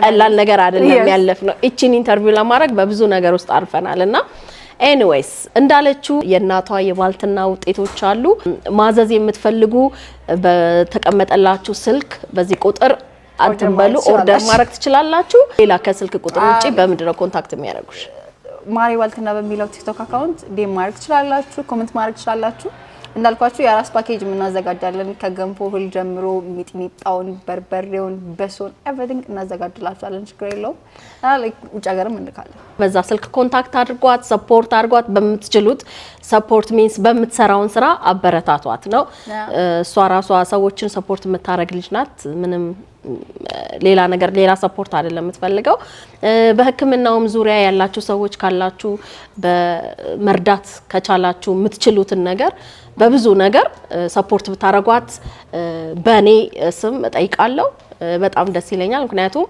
Speaker 1: ቀላል ነገር አይደለም ያለፍነው። እቺን ኢንተርቪው ለማድረግ በብዙ ነገር ውስጥ አልፈናል እና ኤኒዌይስ እንዳለችው የእናቷ የባልትና ውጤቶች አሉ። ማዘዝ የምትፈልጉ በተቀመጠላችሁ ስልክ በዚህ ቁጥር አትበሉ ኦርደር ማድረግ ትችላላችሁ። ሌላ ከስልክ ቁጥር ውጪ በምንድነው ኮንታክት የሚያደርጉሽ?
Speaker 2: ማሪ ባልትና በሚለው ቲክቶክ አካውንት ዲኤም ማድረግ ትችላላችሁ፣ ኮሜንት ማድረግ ትችላላችሁ። እንዳልኳችሁ የራስ ፓኬጅ እናዘጋጃለን። ከገንፎ እህል ጀምሮ ሚጥሚጣውን፣ በርበሬውን፣ በሶን ኤቭሪቲንግ እናዘጋጅላችኋለን። ችግር የለውም። ውጭ ሀገርም እንልካለን። በዛ ስልክ ኮንታክት አድርጓት፣ ሰፖርት አድርጓት። በምትችሉት ሰፖርት ሚንስ በምትሰራውን ስራ አበረታቷት ነው። እሷ ራሷ ሰዎችን ሰፖርት የምታደርግ ልጅ ናት። ምንም ሌላ ነገር ሌላ ሰፖርት አይደለም የምትፈልገው። በሕክምናውም ዙሪያ ያላችሁ ሰዎች ካላችሁ በመርዳት ከቻላችሁ የምትችሉትን ነገር በብዙ ነገር ሰፖርት ብታረጓት በእኔ ስም እጠይቃለሁ። በጣም ደስ ይለኛል። ምክንያቱም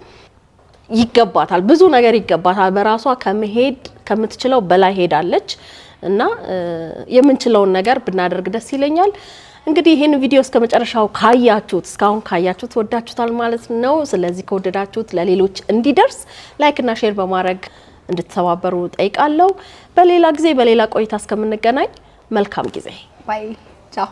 Speaker 2: ይገባታል፣ ብዙ ነገር ይገባታል። በራሷ ከመሄድ ከምትችለው በላይ ሄዳለች እና የምንችለውን ነገር ብናደርግ ደስ ይለኛል። እንግዲህ ይሄን ቪዲዮ እስከ መጨረሻው ካያችሁት እስካሁን ካያችሁት ወዳችሁታል ማለት ነው። ስለዚህ ከወደዳችሁት ለሌሎች እንዲደርስ ላይክ እና ሼር በማድረግ እንድትተባበሩ ጠይቃለሁ። በሌላ ጊዜ በሌላ ቆይታ እስከምንገናኝ መልካም ጊዜ። ባይ ቻው።